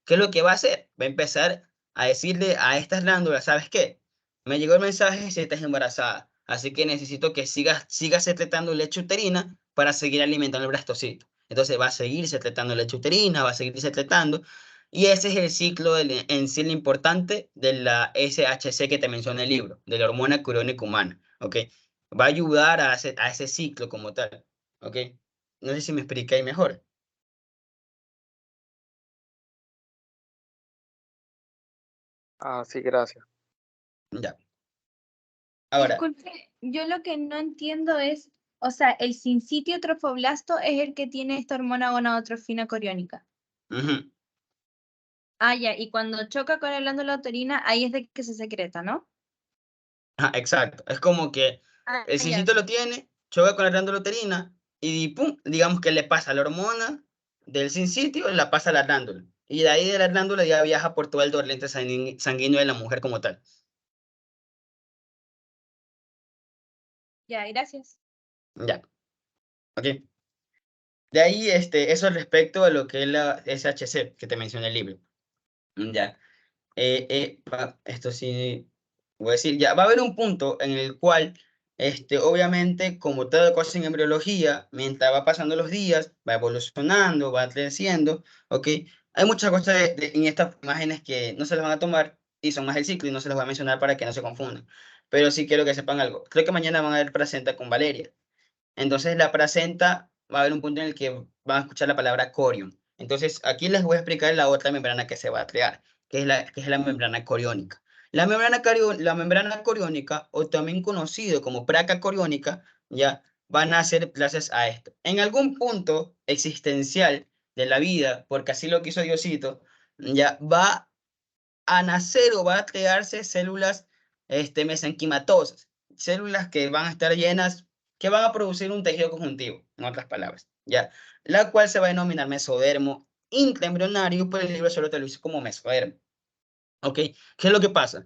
¿qué es lo que va a hacer? Va a empezar a decirle a estas glándulas, ¿sabes qué? Me llegó el mensaje si estás embarazada, así que necesito que sigas secretando leche uterina para seguir alimentando el blastocito. Entonces va a seguir secretando leche uterina, va a seguir secretando, y ese es el ciclo en sí lo importante de la SHC que te menciona el libro, de la hormona coriónica humana, ¿ok? Va a ayudar a ese ciclo como tal, ¿ok? No sé si me expliqué ahí mejor. Ah, sí, gracias. Ya. Ahora, Disculpe, yo lo que no entiendo es, o sea, el sincitio trofoblasto es el que tiene esta hormona gonadotrofina coriónica. ujú. Ah, ya, y cuando choca con la glándula uterina, ahí es de que se secreta, ¿no? Ajá, exacto. Es como que Ah, el ya. cincito lo tiene, choca con la glándula uterina y pum, digamos que le pasa la hormona del sincitio, la pasa a la glándula. Y de ahí de la glándula ya viaja por todo el torrente sanguíneo de la mujer como tal. Ya, gracias. Ya, ok. De ahí, eso respecto a lo que es la SHC que te mencioné en el libro. Ya. Esto sí, voy a decir, ya va a haber un punto en el cual, obviamente, como toda cosa en embriología, mientras va pasando los días, va evolucionando, va creciendo, ¿ok? Hay muchas cosas en estas imágenes que no se las van a tomar y son más el ciclo y no se las voy a mencionar para que no se confundan. Pero sí quiero que sepan algo. Creo que mañana van a ver placenta con Valeria. Entonces, la placenta va a haber un punto en el que van a escuchar la palabra corion. Entonces, aquí les voy a explicar la otra membrana que se va a crear, que es la membrana coriónica. La membrana coriónica, o también conocido como placa coriónica, ya van a hacer gracias a esto. En algún punto existencial de la vida, porque así lo quiso Diosito, ya va a nacer o va a crearse células mesenquimatosas, células que van a estar llenas, que van a producir un tejido conjuntivo, en otras palabras, ¿ya? La cual se va a denominar mesodermo intraembrionario, pues el libro solo te lo dice como mesodermo, ¿ok? ¿Qué es lo que pasa?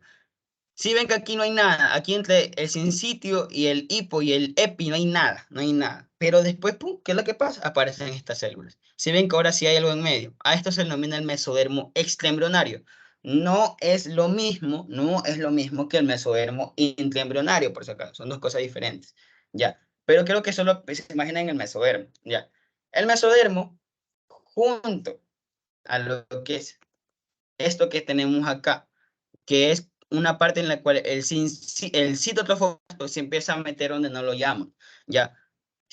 Si ven que aquí no hay nada, aquí entre el sincitio y el hipo y el epi no hay nada, no hay nada. Pero después, pum, ¿qué es lo que pasa? Aparecen estas células. Si ven que ahora sí hay algo en medio, a esto se denomina el mesodermo extraembrionario. No es lo mismo, no es lo mismo que el mesodermo intraembrionario, por si acaso, son dos cosas diferentes, ¿ya? Pero creo que solo se imaginan el mesodermo, ¿ya? El mesodermo, junto a lo que es esto que tenemos acá, que es una parte en la cual el citotrofoblasto se empieza a meter donde no lo llaman, ¿ya?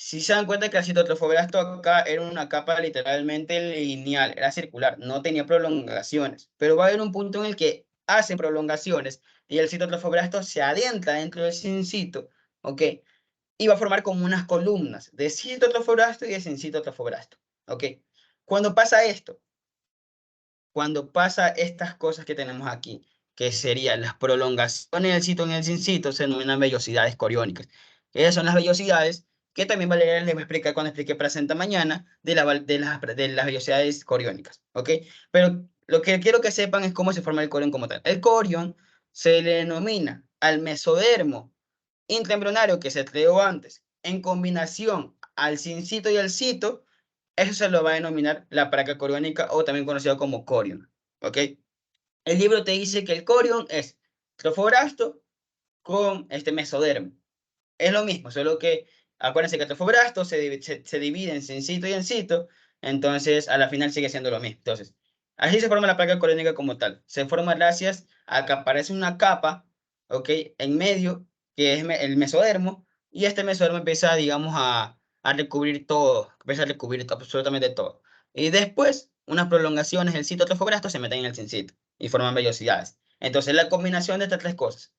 Si se dan cuenta que el citotrofoblasto acá era una capa literalmente lineal, era circular, no tenía prolongaciones, pero va a haber un punto en el que hacen prolongaciones y el citotrofoblasto se adentra dentro del sincito, ¿ok? Y va a formar como unas columnas de citotrofoblasto y de sincitotrofoblasto, ¿ok? Cuando pasa esto, cuando pasa estas cosas que tenemos aquí, que serían las prolongaciones del cito en el sincito, se denominan vellosidades coriónicas. Esas son las vellosidades que también Valeria les va a explicar cuando explique placenta mañana de las vellosidades coriónicas, ¿ok? Pero lo que quiero que sepan es cómo se forma el corión como tal. El corión se le denomina al mesodermo intraembrionario que se creó antes, en combinación al sincito y al cito, eso se lo va a denominar la placa coriónica o también conocido como corión, ¿ok? El libro te dice que el corión es trofobrasto con este mesodermo. Es lo mismo, solo que acuérdense que el trofobrasto se divide en sincito y en cito, entonces a la final sigue siendo lo mismo. Entonces, así se forma la placa coriónica como tal. Se forma gracias a que aparece una capa, ¿ok? En medio, que es el mesodermo, y este mesodermo empieza, digamos, a recubrir todo, empieza a recubrir absolutamente todo. Y después, unas prolongaciones del citotrofobrasto se meten en el sincito y forman vellosidades. Entonces, la combinación de estas tres cosas,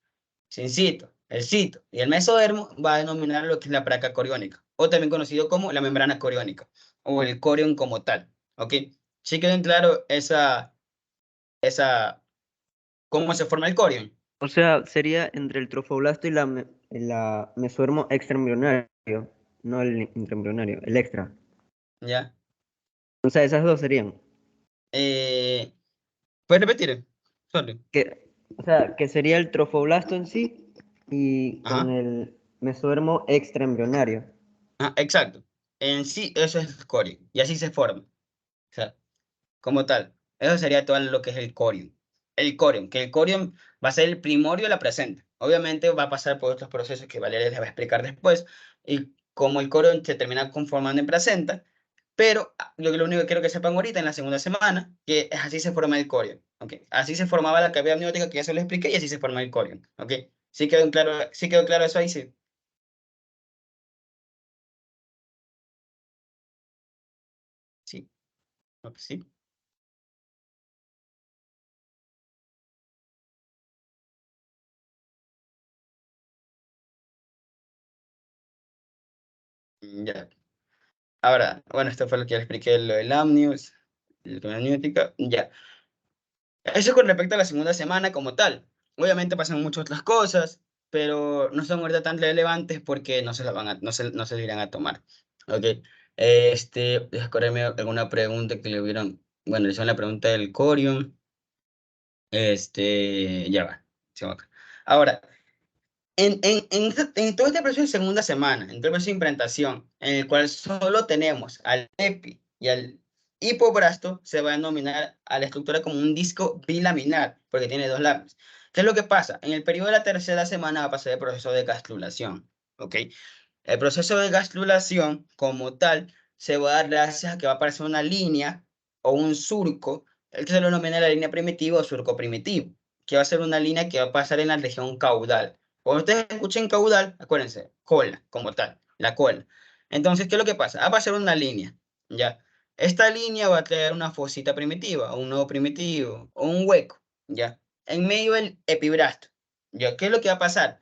sincito, el cito y el mesodermo, va a denominar lo que es la placa coriónica, o también conocido como la membrana coriónica, o el corión como tal, ¿ok? ¿Sí quedó en claro cómo se forma el corión? O sea, sería entre el trofoblasto y la mesodermo extraembrionario, no el intraembrionario, el extra. ¿Ya? O sea, esas dos serían. Eh, ¿Puedes repetir? Sorry. O sea, que sería el trofoblasto en sí y con Ajá. el mesodermo extraembrionario. Ajá, exacto. En sí, eso es el corión, y así se forma. O sea, como tal. Eso sería todo lo que es el corium. El corium, que el corium va a ser el primorio de la placenta. Obviamente va a pasar por otros procesos que Valeria les va a explicar después, y como el corium se termina conformando en placenta, pero yo lo único que quiero que sepan ahorita en la segunda semana, que es así se forma el corium, ¿ok? Así se formaba la cavidad amniótica, que ya se lo expliqué, y así se forma el corium, ¿ok? Sí quedó claro eso ahí? Sí. Sí. Ok, sí. Ya. Ahora, bueno, esto fue lo que le expliqué, lo del amnios, la cavidad amniótica, ya. Eso con respecto a la segunda semana como tal. Obviamente pasan muchas otras cosas, pero no son ahorita tan relevantes porque no se las van a, no se dirán a tomar. Ok. Deja acordarme alguna pregunta que le hubieron. Bueno, le hicieron la pregunta del corium. Ya va. Se va acá. Ahora, en todo este proceso de segunda semana, en todo el proceso de implantación, en el cual solo tenemos al epi y al hipobrasto, se va a denominar a la estructura como un disco bilaminar, porque tiene dos láminas. ¿Qué es lo que pasa? En el periodo de la tercera semana va a pasar el proceso de gastrulación, ¿ok? El proceso de gastrulación, como tal, se va a dar gracias a que va a aparecer una línea o un surco, el que se lo denomina la línea primitiva o surco primitivo, que va a ser una línea que va a pasar en la región caudal. Cuando ustedes escuchen caudal, acuérdense, cola, como tal, la cola. Entonces, ¿qué es lo que pasa? Va a pasar una línea, ¿ya? Esta línea va a traer una fosita primitiva, o un nodo primitivo, o un hueco, ¿ya? En medio del epibrasto, ¿ya? ¿Qué es lo que va a pasar?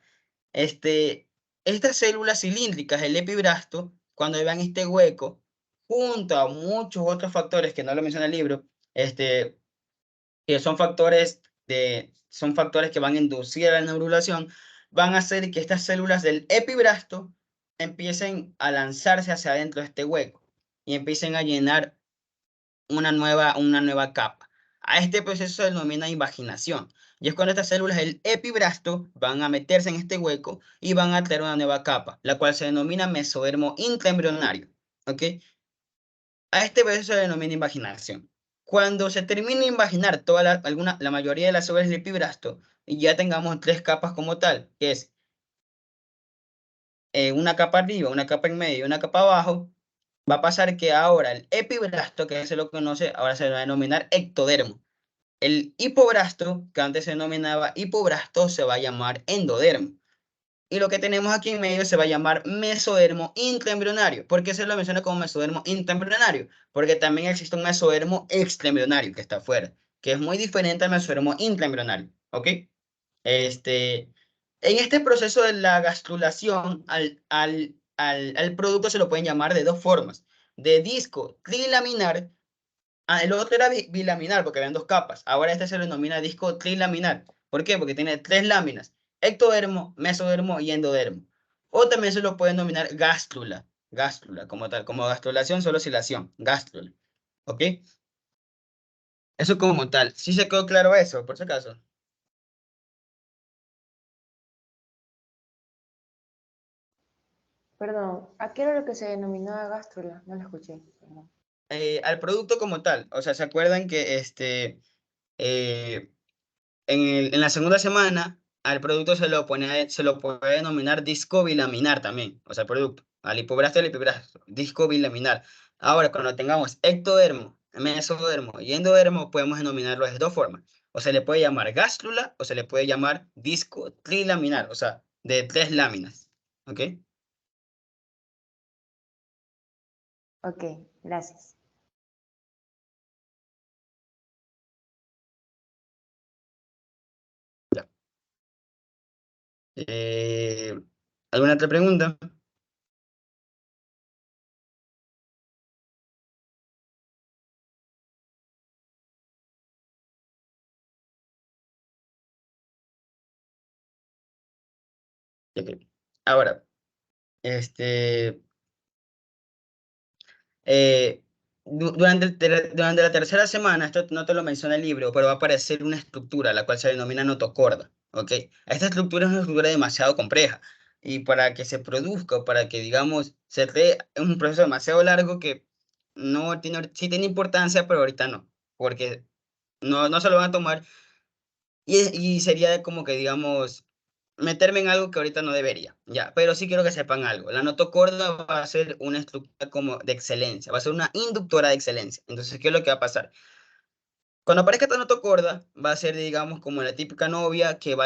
Este, estas células cilíndricas, el epibrasto, cuando vean este hueco, junto a muchos otros factores que no lo menciona el libro, que son factores que van a inducir a la neurulación, van a hacer que estas células del epibrasto empiecen a lanzarse hacia adentro de este hueco y empiecen a llenar una nueva capa. A este proceso se denomina invaginación. Y es cuando estas células del epibrasto van a meterse en este hueco y van a crear una nueva capa, la cual se denomina mesodermo intraembrionario. ¿Ok? A este proceso se denomina invaginación. Cuando se termine de invaginar la mayoría de las células del epibrasto y ya tengamos tres capas como tal, que es una capa arriba, una capa en medio y una capa abajo, va a pasar que ahora el epibrasto, que se lo conoce, ahora se va a denominar ectodermo. El hipobrasto, que antes se denominaba hipobrasto, se va a llamar endodermo. Y lo que tenemos aquí en medio se va a llamar mesodermo intraembrionario. ¿Por qué se lo menciona como mesodermo intraembrionario? Porque también existe un mesodermo extraembrionario que está afuera, que es muy diferente al mesodermo intraembrionario. ¿Ok? Este, en este proceso de la gastrulación, al producto se lo pueden llamar de dos formas: de disco trilaminar. El otro era bilaminar porque habían dos capas. Ahora este se lo denomina disco trilaminar. ¿Por qué? Porque tiene tres láminas: ectodermo, mesodermo y endodermo. O también se lo pueden denominar gástrula. Gástrula, como tal, como gastrulación, solo oscilación. Gástrula. ¿Ok? Eso como tal. ¿Sí se quedó claro eso, por si acaso? Perdón, ¿a qué era lo que se denominaba gástrula? No lo escuché. Perdón. Al producto como tal. O sea, ¿se acuerdan que eh, en la segunda semana al producto se lo puede denominar disco bilaminar también, o sea, producto, al hipobrasto y al epibrasto, disco bilaminar? Ahora, cuando tengamos ectodermo, mesodermo y endodermo, podemos denominarlo de dos formas. O se le puede llamar gástrula o se le puede llamar disco trilaminar, o sea, de tres láminas. ¿Ok? Ok, gracias. ¿Alguna otra pregunta? Ok. Ahora, este, durante la tercera semana, esto no te lo menciona el libro, pero va a aparecer una estructura, la cual se denomina notocorda, ¿ok? Esta estructura es una estructura demasiado compleja y para que se produzca, para que, digamos, se dé, es un proceso demasiado largo que no tiene, sí tiene importancia, pero ahorita no, porque no se lo van a tomar y sería como que, digamos, meterme en algo que ahorita no debería, ya, pero sí quiero que sepan algo. La notocorda va a ser una estructura como de excelencia, va a ser una inductora de excelencia. Entonces, ¿qué es lo que va a pasar? Cuando aparezca esta notocorda, va a ser, digamos, como la típica novia que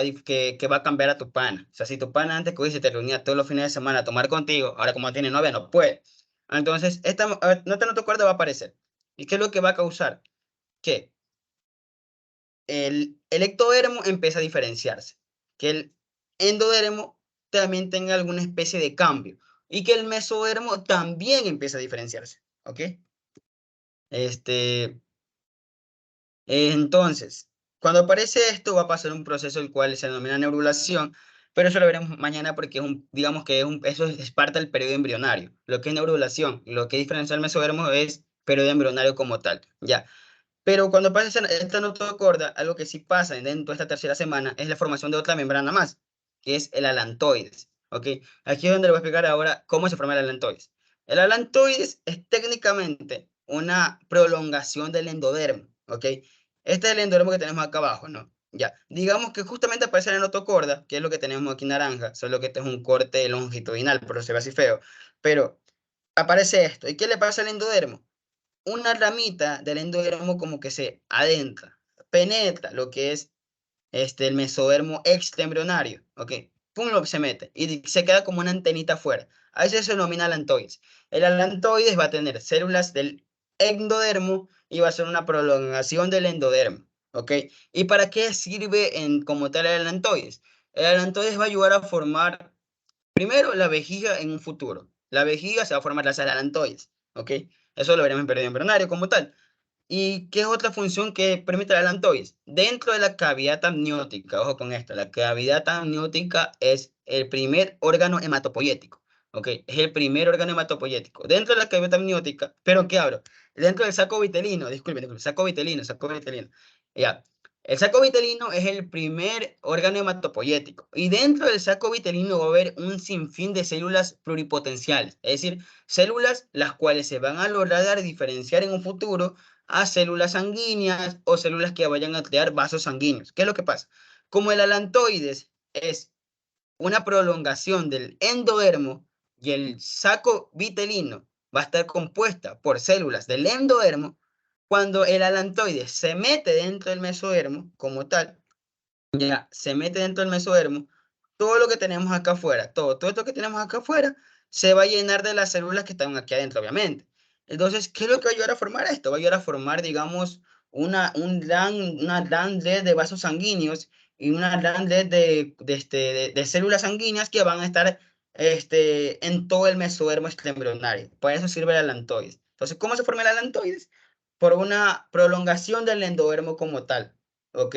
que va a cambiar a tu pana. O sea, si tu pana antes que hoy se te reunía todos los fines de semana a tomar contigo, ahora como tiene novia, no puede. Entonces, esta notocorda va a aparecer. ¿Y qué es lo que va a causar? Que el ectodermo empieza a diferenciarse, que el endodermo también tenga alguna especie de cambio y que el mesodermo también empieza a diferenciarse, ¿ok? Este, entonces, cuando aparece esto va a pasar un proceso el cual se denomina neurulación, pero eso lo veremos mañana porque digamos que eso es parte del periodo embrionario. Lo que es neurulación, lo que diferencia el mesodermo es periodo embrionario como tal, ¿ya? Pero cuando pasa esta notocorda, algo que sí pasa dentro de esta tercera semana es la formación de otra membrana más, que es el alantoides. ¿Ok? Aquí es donde le voy a explicar ahora cómo se forma el alantoides. El alantoides es técnicamente una prolongación del endodermo. ¿Ok? Este es el endodermo que tenemos acá abajo, ¿no? Ya. Digamos que justamente aparece la notocorda, que es lo que tenemos aquí naranja, solo que este es un corte longitudinal, pero se ve así feo. Pero aparece esto. ¿Y qué le pasa al endodermo? Una ramita del endodermo como que se adentra, penetra lo que es el mesodermo extraembrionario, ¿ok? Pum, se mete y se queda como una antenita afuera. A eso se denomina alantoides. El alantoides va a tener células del endodermo y va a ser una prolongación del endodermo, ¿ok? ¿Y para qué sirve como tal el alantoides? El alantoides va a ayudar a formar primero, la vejiga en un futuro. La vejiga se va a formar las alantoides, ¿ok? Eso lo veremos en periodo embrionario como tal. ¿Y qué es otra función que permite la alantoides? Dentro de la cavidad amniótica, ojo con esto, la cavidad amniótica es el primer órgano hematopoyético, ¿ok? Es el primer órgano hematopoyético. Dentro de la cavidad amniótica, ¿pero qué abro? Dentro del saco vitelino, disculpen, saco vitelino, ya. El saco vitelino es el primer órgano hematopoyético y dentro del saco vitelino va a haber un sinfín de células pluripotenciales, es decir, células las cuales se van a lograr diferenciar en un futuro a células sanguíneas o células que vayan a crear vasos sanguíneos. ¿Qué es lo que pasa? Como el alantoides es una prolongación del endodermo y el saco vitelino va a estar compuesta por células del endodermo, cuando el alantoides se mete dentro del mesodermo como tal, ya se mete dentro del mesodermo, todo lo que tenemos acá afuera, todo esto que tenemos acá afuera, se va a llenar de las células que están aquí adentro, obviamente. Entonces, ¿qué es lo que va a ayudar a formar esto? Va a ayudar a formar, digamos, una gran red de vasos sanguíneos y una gran red de células sanguíneas que van a estar en todo el mesodermo extraembrionario. Para eso sirve el alantoides. Entonces, ¿cómo se forma el alantoides? Por una prolongación del endodermo como tal, ¿ok?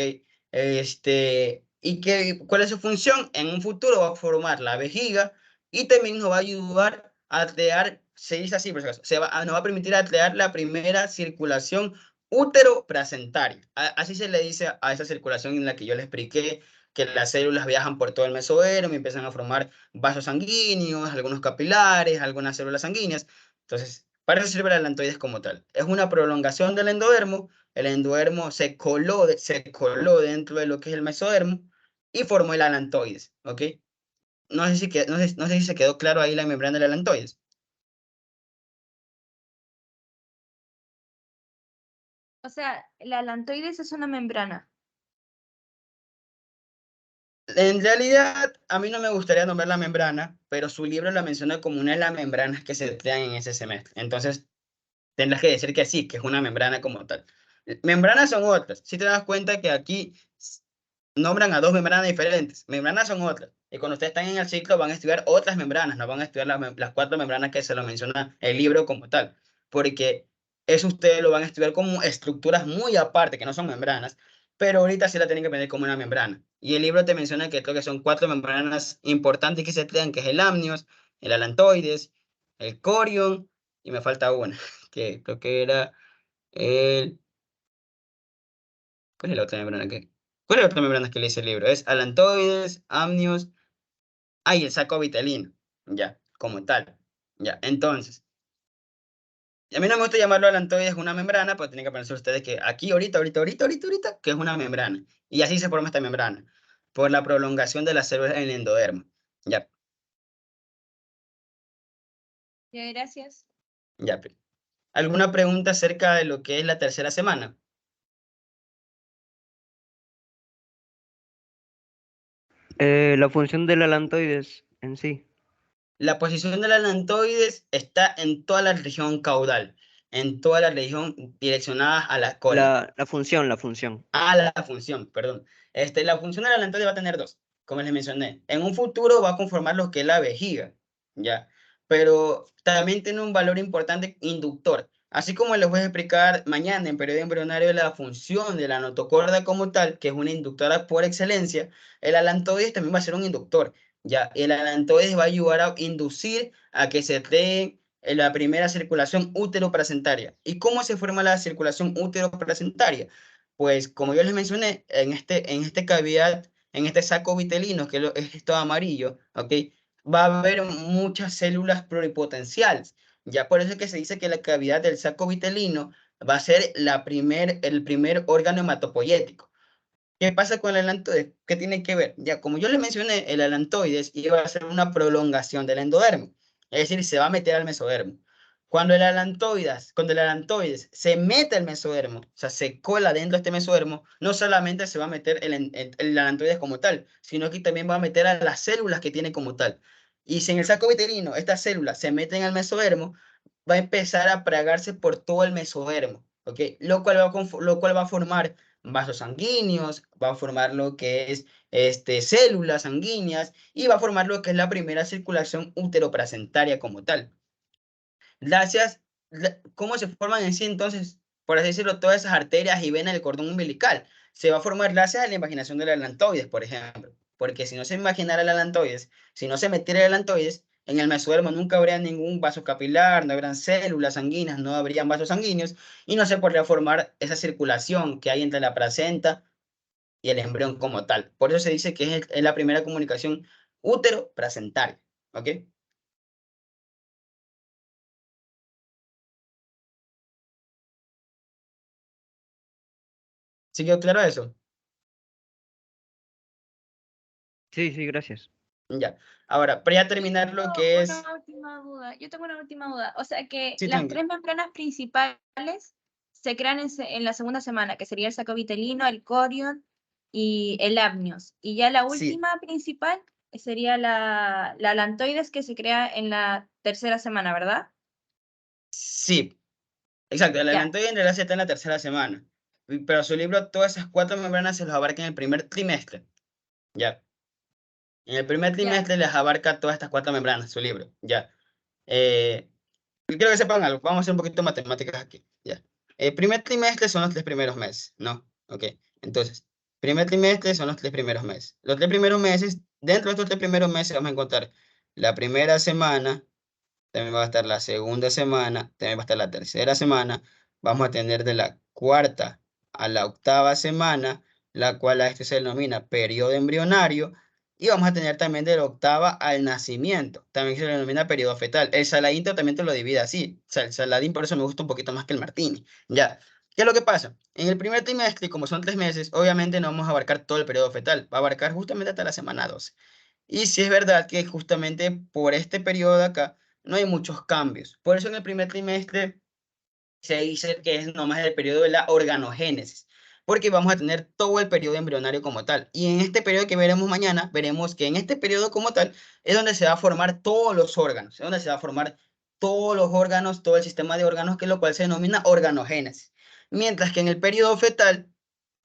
¿Cuál es su función? En un futuro va a formar la vejiga y también nos va a ayudar a crear, se dice así, por si acaso, nos va a permitir a crear la primera circulación útero-placentaria. Así se le dice a esa circulación en la que yo le expliqué que las células viajan por todo el mesodermo y empiezan a formar vasos sanguíneos, algunos capilares, algunas células sanguíneas. Entonces, para eso sirve el alantoides como tal. Es una prolongación del endodermo. El endodermo se coló dentro de lo que es el mesodermo y formó el alantoides, ¿ok? No sé si se quedó claro ahí la membrana del alantoides. O sea, la alantoides es una membrana. En realidad, a mí no me gustaría nombrar la membrana, pero su libro la menciona como una de las membranas que se crean en ese semestre. Entonces, tendrás que decir que sí, que es una membrana como tal. Membranas son otras. Si te das cuenta que aquí nombran a dos membranas diferentes. Membranas son otras. Y cuando ustedes están en el ciclo van a estudiar otras membranas, no van a estudiar las 4 membranas que se lo menciona el libro como tal, porque eso ustedes lo van a estudiar como estructuras muy aparte, que no son membranas, pero ahorita sí la tienen que aprender como una membrana. Y el libro te menciona que creo que son 4 membranas importantes que se estudian, que es el amnios, el alantoides, el corion, y me falta una, que creo que era el... ¿Cuál es la otra membrana que... ¿Cuál es la otra membrana que le dice el libro? Es alantoides, amnios, y el saco vitelino, ya, como tal. Ya, entonces, a mí no me gusta llamarlo alantoides una membrana, pero tienen que pensar ustedes que aquí ahorita, que es una membrana. Y así se forma esta membrana, por la prolongación de las células en el endodermo. Ya, Ya, gracias. ya. ¿Alguna pregunta acerca de lo que es la tercera semana? La función del alantoides en sí. La posición del alantoides está en toda la región caudal, en toda la región direccionada a la cola. La función. La función, perdón. La función del alantoide va a tener 2, como les mencioné. En un futuro va a conformar lo que es la vejiga, ¿ya? Pero también tiene un valor importante inductor. Así como les voy a explicar mañana en periodo embrionario la función de la notocorda como tal, que es una inductora por excelencia, el alantoide también va a ser un inductor, ¿ya? El alantoide va a ayudar a inducir a que se dé la primera circulación útero-placentaria. ¿Y cómo se forma la circulación útero-placentaria? Pues como yo les mencioné, en este cavidad, en este saco vitelino, que es esto amarillo, ¿ok? Va a haber muchas células pluripotenciales. Ya por eso es que se dice que la cavidad del saco vitelino va a ser el primer órgano hematopoyético. ¿Qué pasa con el alantoides? ¿Qué tiene que ver? Ya, como yo les mencioné, el alantoides iba a ser una prolongación del endodermo, es decir, se va a meter al mesodermo. Cuando el alantoides se mete al mesodermo, o sea, se cola dentro de este mesodermo, no solamente se va a meter el alantoides como tal, sino que también va a meter a las células que tiene como tal. Y si en el saco vitelino estas células se meten al mesodermo, va a empezar a pragarse por todo el mesodermo, ¿ok? Lo cual va a formar vasos sanguíneos, va a formar lo que es células sanguíneas y va a formar lo que es la primera circulación uteroplacentaria como tal. Gracias, ¿cómo se forman en sí entonces, por así decirlo, todas esas arterias y venas del cordón umbilical? Se va a formar gracias a la imaginación del alantoides, por ejemplo. Porque si no se imaginara el alantoides, si no se metiera el alantoides, en el mesodermo nunca habría ningún vaso capilar, no habrían células sanguíneas, no habrían vasos sanguíneos y no se podría formar esa circulación que hay entre la placenta y el embrión como tal. Por eso se dice que es la primera comunicación útero-placentaria. ¿Ok? ¿Sí quedó claro eso? Sí, gracias. Ya. Ahora, para ya terminar lo que es... Una última duda. Yo tengo una última duda. O sea que Sí, las tranqui. 3 membranas principales se crean en la segunda semana, que sería el saco vitelino, el corion y el amnios. Y ya la Sí, última principal sería la alantoides, que se crea en la tercera semana, ¿verdad? sí, exacto. El Ya, adelantoide en realidad está en la tercera semana. Pero su libro, todas esas 4 membranas se los abarca en el primer trimestre. Ya. En el primer ya. trimestre les abarca todas estas 4 membranas, su libro. Ya. Eh, Quiero que sepan algo. Vamos a hacer un poquito de matemáticas aquí. Ya. El primer trimestre son los 3 primeros meses, ¿no? Ok. Entonces, primer trimestre son los 3 primeros meses. Los 3 primeros meses, dentro de estos 3 primeros meses vamos a encontrar la primera semana, también va a estar la segunda semana, también va a estar la tercera semana. Vamos a tener de la cuarta a la octava semana, la cual a este se denomina periodo embrionario. Y vamos a tener también de la octava al nacimiento, también se denomina periodo fetal. El Saladín también te lo divide así. O sea, el Saladín por eso me gusta un poquito más que el Martini. Ya. ¿Qué es lo que pasa? En el primer trimestre, como son 3 meses, obviamente no vamos a abarcar todo el periodo fetal. Va a abarcar justamente hasta la semana 12. Y sí es verdad que justamente por este periodo de acá, no hay muchos cambios. Por eso en el primer trimestre se dice que es nomás el periodo de la organogénesis, porque vamos a tener todo el periodo embrionario como tal. Y en este periodo que veremos mañana, veremos que en este periodo como tal es donde se va a formar todos los órganos, es donde se va a formar todos los órganos, todo el sistema de órganos, que es lo cual se denomina organogénesis. Mientras que en el periodo fetal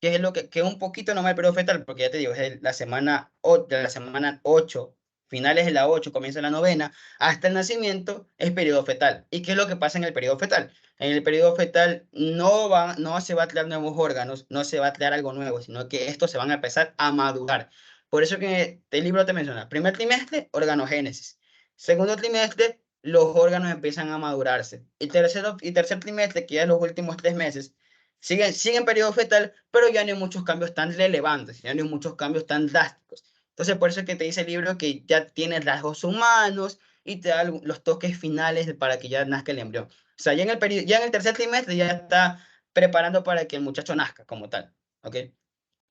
que es lo que un poquito normal el periodo fetal, porque ya te digo, es de la semana 8, finales de la 8, comienza la 9ª, hasta el nacimiento es periodo fetal. ¿Y qué es lo que pasa en el periodo fetal? En el periodo fetal no se va a crear nuevos órganos, no se va a crear algo nuevo, sino que estos se van a empezar a madurar. Por eso que el libro te menciona, primer trimestre, organogénesis. Segundo trimestre, los órganos empiezan a madurarse. Y tercer trimestre, que ya es los últimos 3 meses, siguen periodo fetal, pero ya no hay muchos cambios tan relevantes, ya no hay muchos cambios tan drásticos. Entonces, por eso es que te dice el libro que ya tiene rasgos humanos y te da los toques finales para que ya nazca el embrión. O sea, ya en el tercer trimestre ya está preparando para que el muchacho nazca como tal. ¿Ok?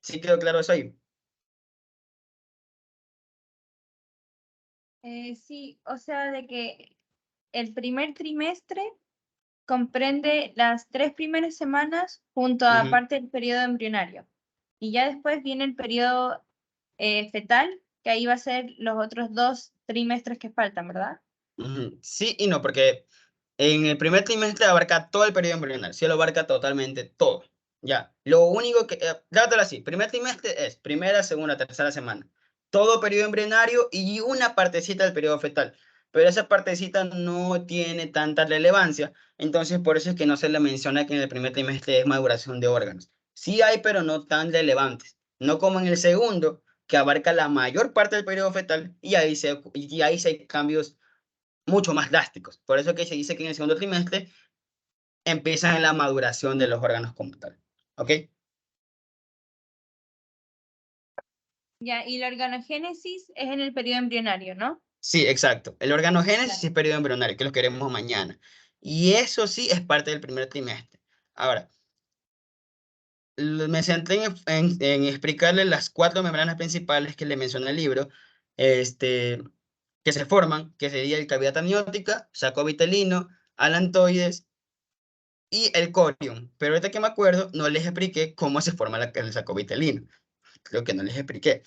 ¿Sí quedó claro eso ahí? Sí, o sea, de que el primer trimestre comprende las 3 primeras semanas junto a Ujú. parte del periodo embrionario. Y ya después viene el periodo fetal, que ahí va a ser los otros 2 trimestres que faltan, ¿verdad? Sí y no, porque en el primer trimestre abarca todo el periodo embrional, sí lo abarca totalmente todo. Ya, lo único que, trátalo así, primer trimestre es primera, segunda, tercera semana, todo periodo embrionario y una partecita del periodo fetal, pero esa partecita no tiene tanta relevancia, entonces por eso es que no se le menciona que en el primer trimestre es maduración de órganos. Sí hay, pero no tan relevantes, no como en el segundo, que abarca la mayor parte del periodo fetal y ahí se hay cambios mucho más drásticos. Por eso que se dice que en el segundo trimestre empieza la maduración de los órganos como tal. ¿Ok? Ya, y la organogénesis es en el periodo embrionario, ¿no? Sí, exacto. El organogénesis Claro. es periodo embrionario, que lo queremos mañana. Y eso sí es parte del primer trimestre. Ahora, me centré en explicarle las 4 membranas principales que le menciona el libro, que se forman, que sería el cavidad amniótica, saco vitelino, alantoides y el corium. Pero ahorita que me acuerdo, no les expliqué cómo se forma el saco vitelino. Creo que no les expliqué.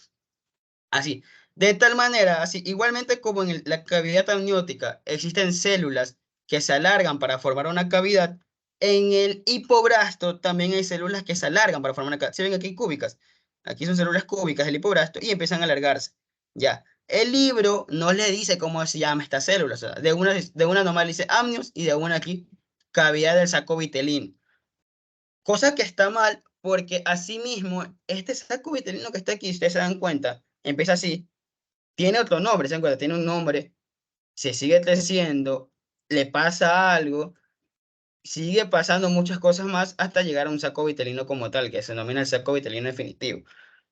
Así, de tal manera, así, igualmente como en la cavidad amniótica existen células que se alargan para formar una cavidad, en el hipobrasto también hay células que se alargan para formar una cavidad. ¿Sí ven aquí hay cúbicas? Aquí son células cúbicas del hipobrasto y empiezan a alargarse. Ya, el libro no le dice cómo se llama esta célula. O sea, de una normal dice amnios y de una aquí cavidad del saco vitelino. Cosa que está mal porque asimismo este saco vitelino que está aquí, si ustedes se dan cuenta, empieza así, tiene otro nombre, ¿se dan cuenta? Tiene un nombre, se sigue creciendo, le pasa algo, sigue pasando muchas cosas más hasta llegar a un saco vitelino como tal, que se denomina el saco vitelino definitivo.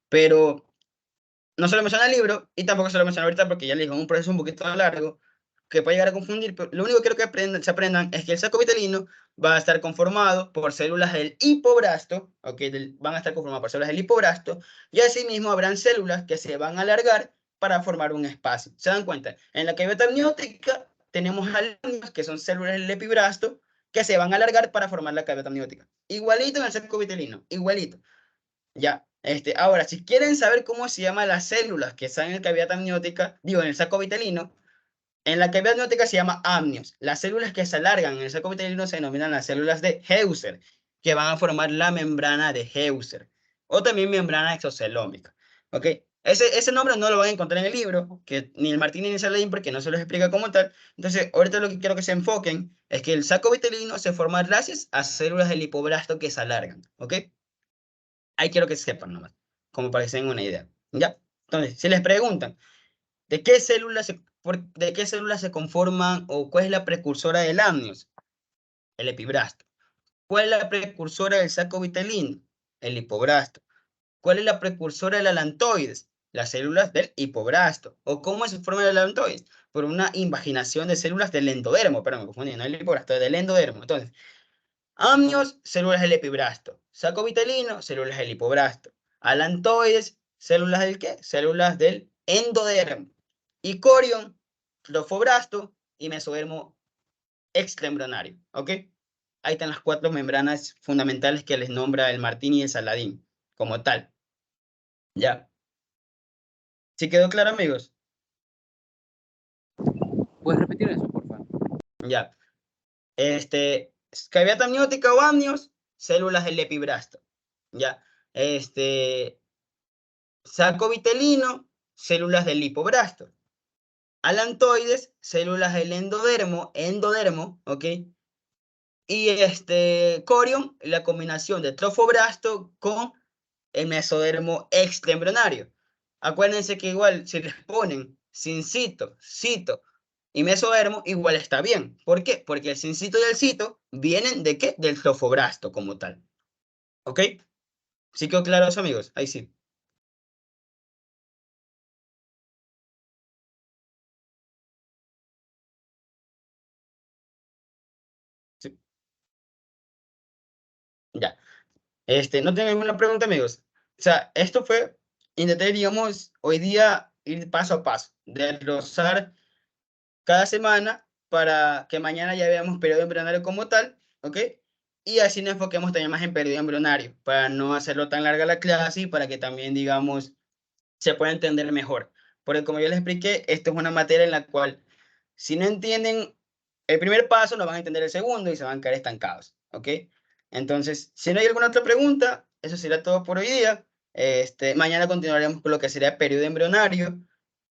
Pero no se lo menciona el libro y tampoco se lo menciona ahorita porque ya les digo, es un proceso un poquito largo que puede llegar a confundir, pero lo único que quiero que se aprendan es que el saco vitelino va a estar conformado por células del hipobrasto, van a estar conformadas por células del hipobrasto, y asimismo habrán células que se van a alargar para formar un espacio. ¿Se dan cuenta? En la cavidad amniótica tenemos alumnos que son células del epibrasto que se van a alargar para formar la cavidad amniótica. Igualito en el saco vitelino, igualito. Ya, ahora, si quieren saber cómo se llaman las células que están en la cavidad amniótica, digo, en el saco vitelino, en la cavidad amniótica se llama amnios. Las células que se alargan en el saco vitelino se denominan las células de Heuser, que van a formar la membrana de Heuser, o también membrana exocelómica. ¿Ok? Ese nombre no lo van a encontrar en el libro, que ni el Martín ni el Saladín, porque no se los explica como tal. Entonces, ahorita lo que quiero que se enfoquen es que el saco vitelino se forma gracias a células del hipobrasto que se alargan. ¿Ok? Ahí quiero que sepan nomás, como para que se den una idea. ¿Ya? Entonces, si les preguntan, ¿de qué células se conforman o cuál es la precursora del amnios? El epibrasto. ¿Cuál es la precursora del saco vitelino? El hipobrasto. ¿Cuál es la precursora del alantoides? Las células del hipobrasto. ¿O cómo se forma el alantoides? Por una invaginación de células del endodermo. Perdón, me confundí, no el hipobrasto, del endodermo. Entonces, amnios, células del epibrasto. Saco vitelino, células del hipobrasto. Alantoides, ¿células del qué? Células del endodermo. Y corion, trofobrasto y mesodermo extraembrionario. ¿Ok? Ahí están las 4 membranas fundamentales que les nombra el Martín y el Saladín, como tal. ¿Ya? ¿Sí quedó claro, amigos? ¿Puedes repetir eso, por favor? Ya. Cavidad amniótica o amnios, células del epibrasto. ¿Ya? saco vitelino, células del lipoblasto. Alantoides, células del endodermo, ¿ok? Y corion, la combinación de trofoblasto con el mesodermo extraembrionario. Acuérdense que igual si les ponen sincito, cito y mesodermo, igual está bien. ¿Por qué? Porque el sincito y el cito vienen ¿de qué? Del trofoblasto como tal. ¿Ok? ¿Sí quedó claro eso, amigos? Ahí sí. Sí. Ya. No tengo ninguna pregunta, amigos. O sea, esto fue, intenté, digamos, hoy día ir paso a paso, desglosar cada semana para que mañana ya veamos periodo embrionario como tal, ¿ok? Y así nos enfoquemos también más en periodo embrionario, para no hacerlo tan larga la clase y para que también, digamos, se pueda entender mejor. Porque como yo les expliqué, esto es una materia en la cual, si no entienden el primer paso, no van a entender el segundo y se van a quedar estancados, ¿ok? Entonces, si no hay alguna otra pregunta, eso será todo por hoy día. Mañana continuaremos con lo que sería periodo embrionario.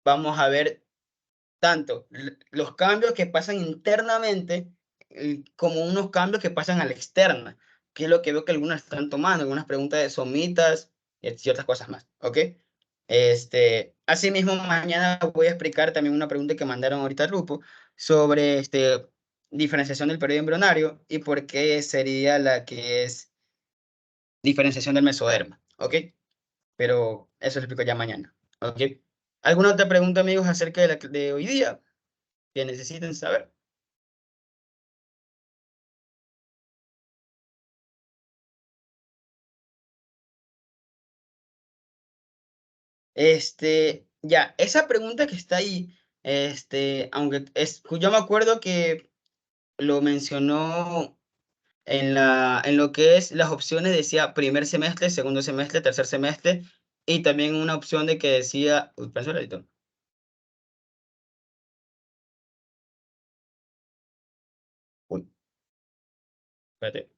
Vamos a ver tanto los cambios que pasan internamente como unos cambios que pasan a la externa, que es lo que veo que algunos están tomando, algunas preguntas de somitas y otras cosas más, ¿ok? Asimismo, mañana voy a explicar también una pregunta que mandaron ahorita al grupo sobre diferenciación del periodo embrionario y por qué sería la que es diferenciación del mesoderma, ¿ok? Pero eso lo explico ya mañana, ¿ok? ¿Alguna otra pregunta, amigos, acerca de hoy día que necesiten saber? Ya, esa pregunta que está ahí, aunque yo me acuerdo que lo mencionó en lo que es las opciones, decía primer semestre, segundo semestre, tercer semestre, y también una opción de que decía, uy, espera un ratito. Uy, espérate.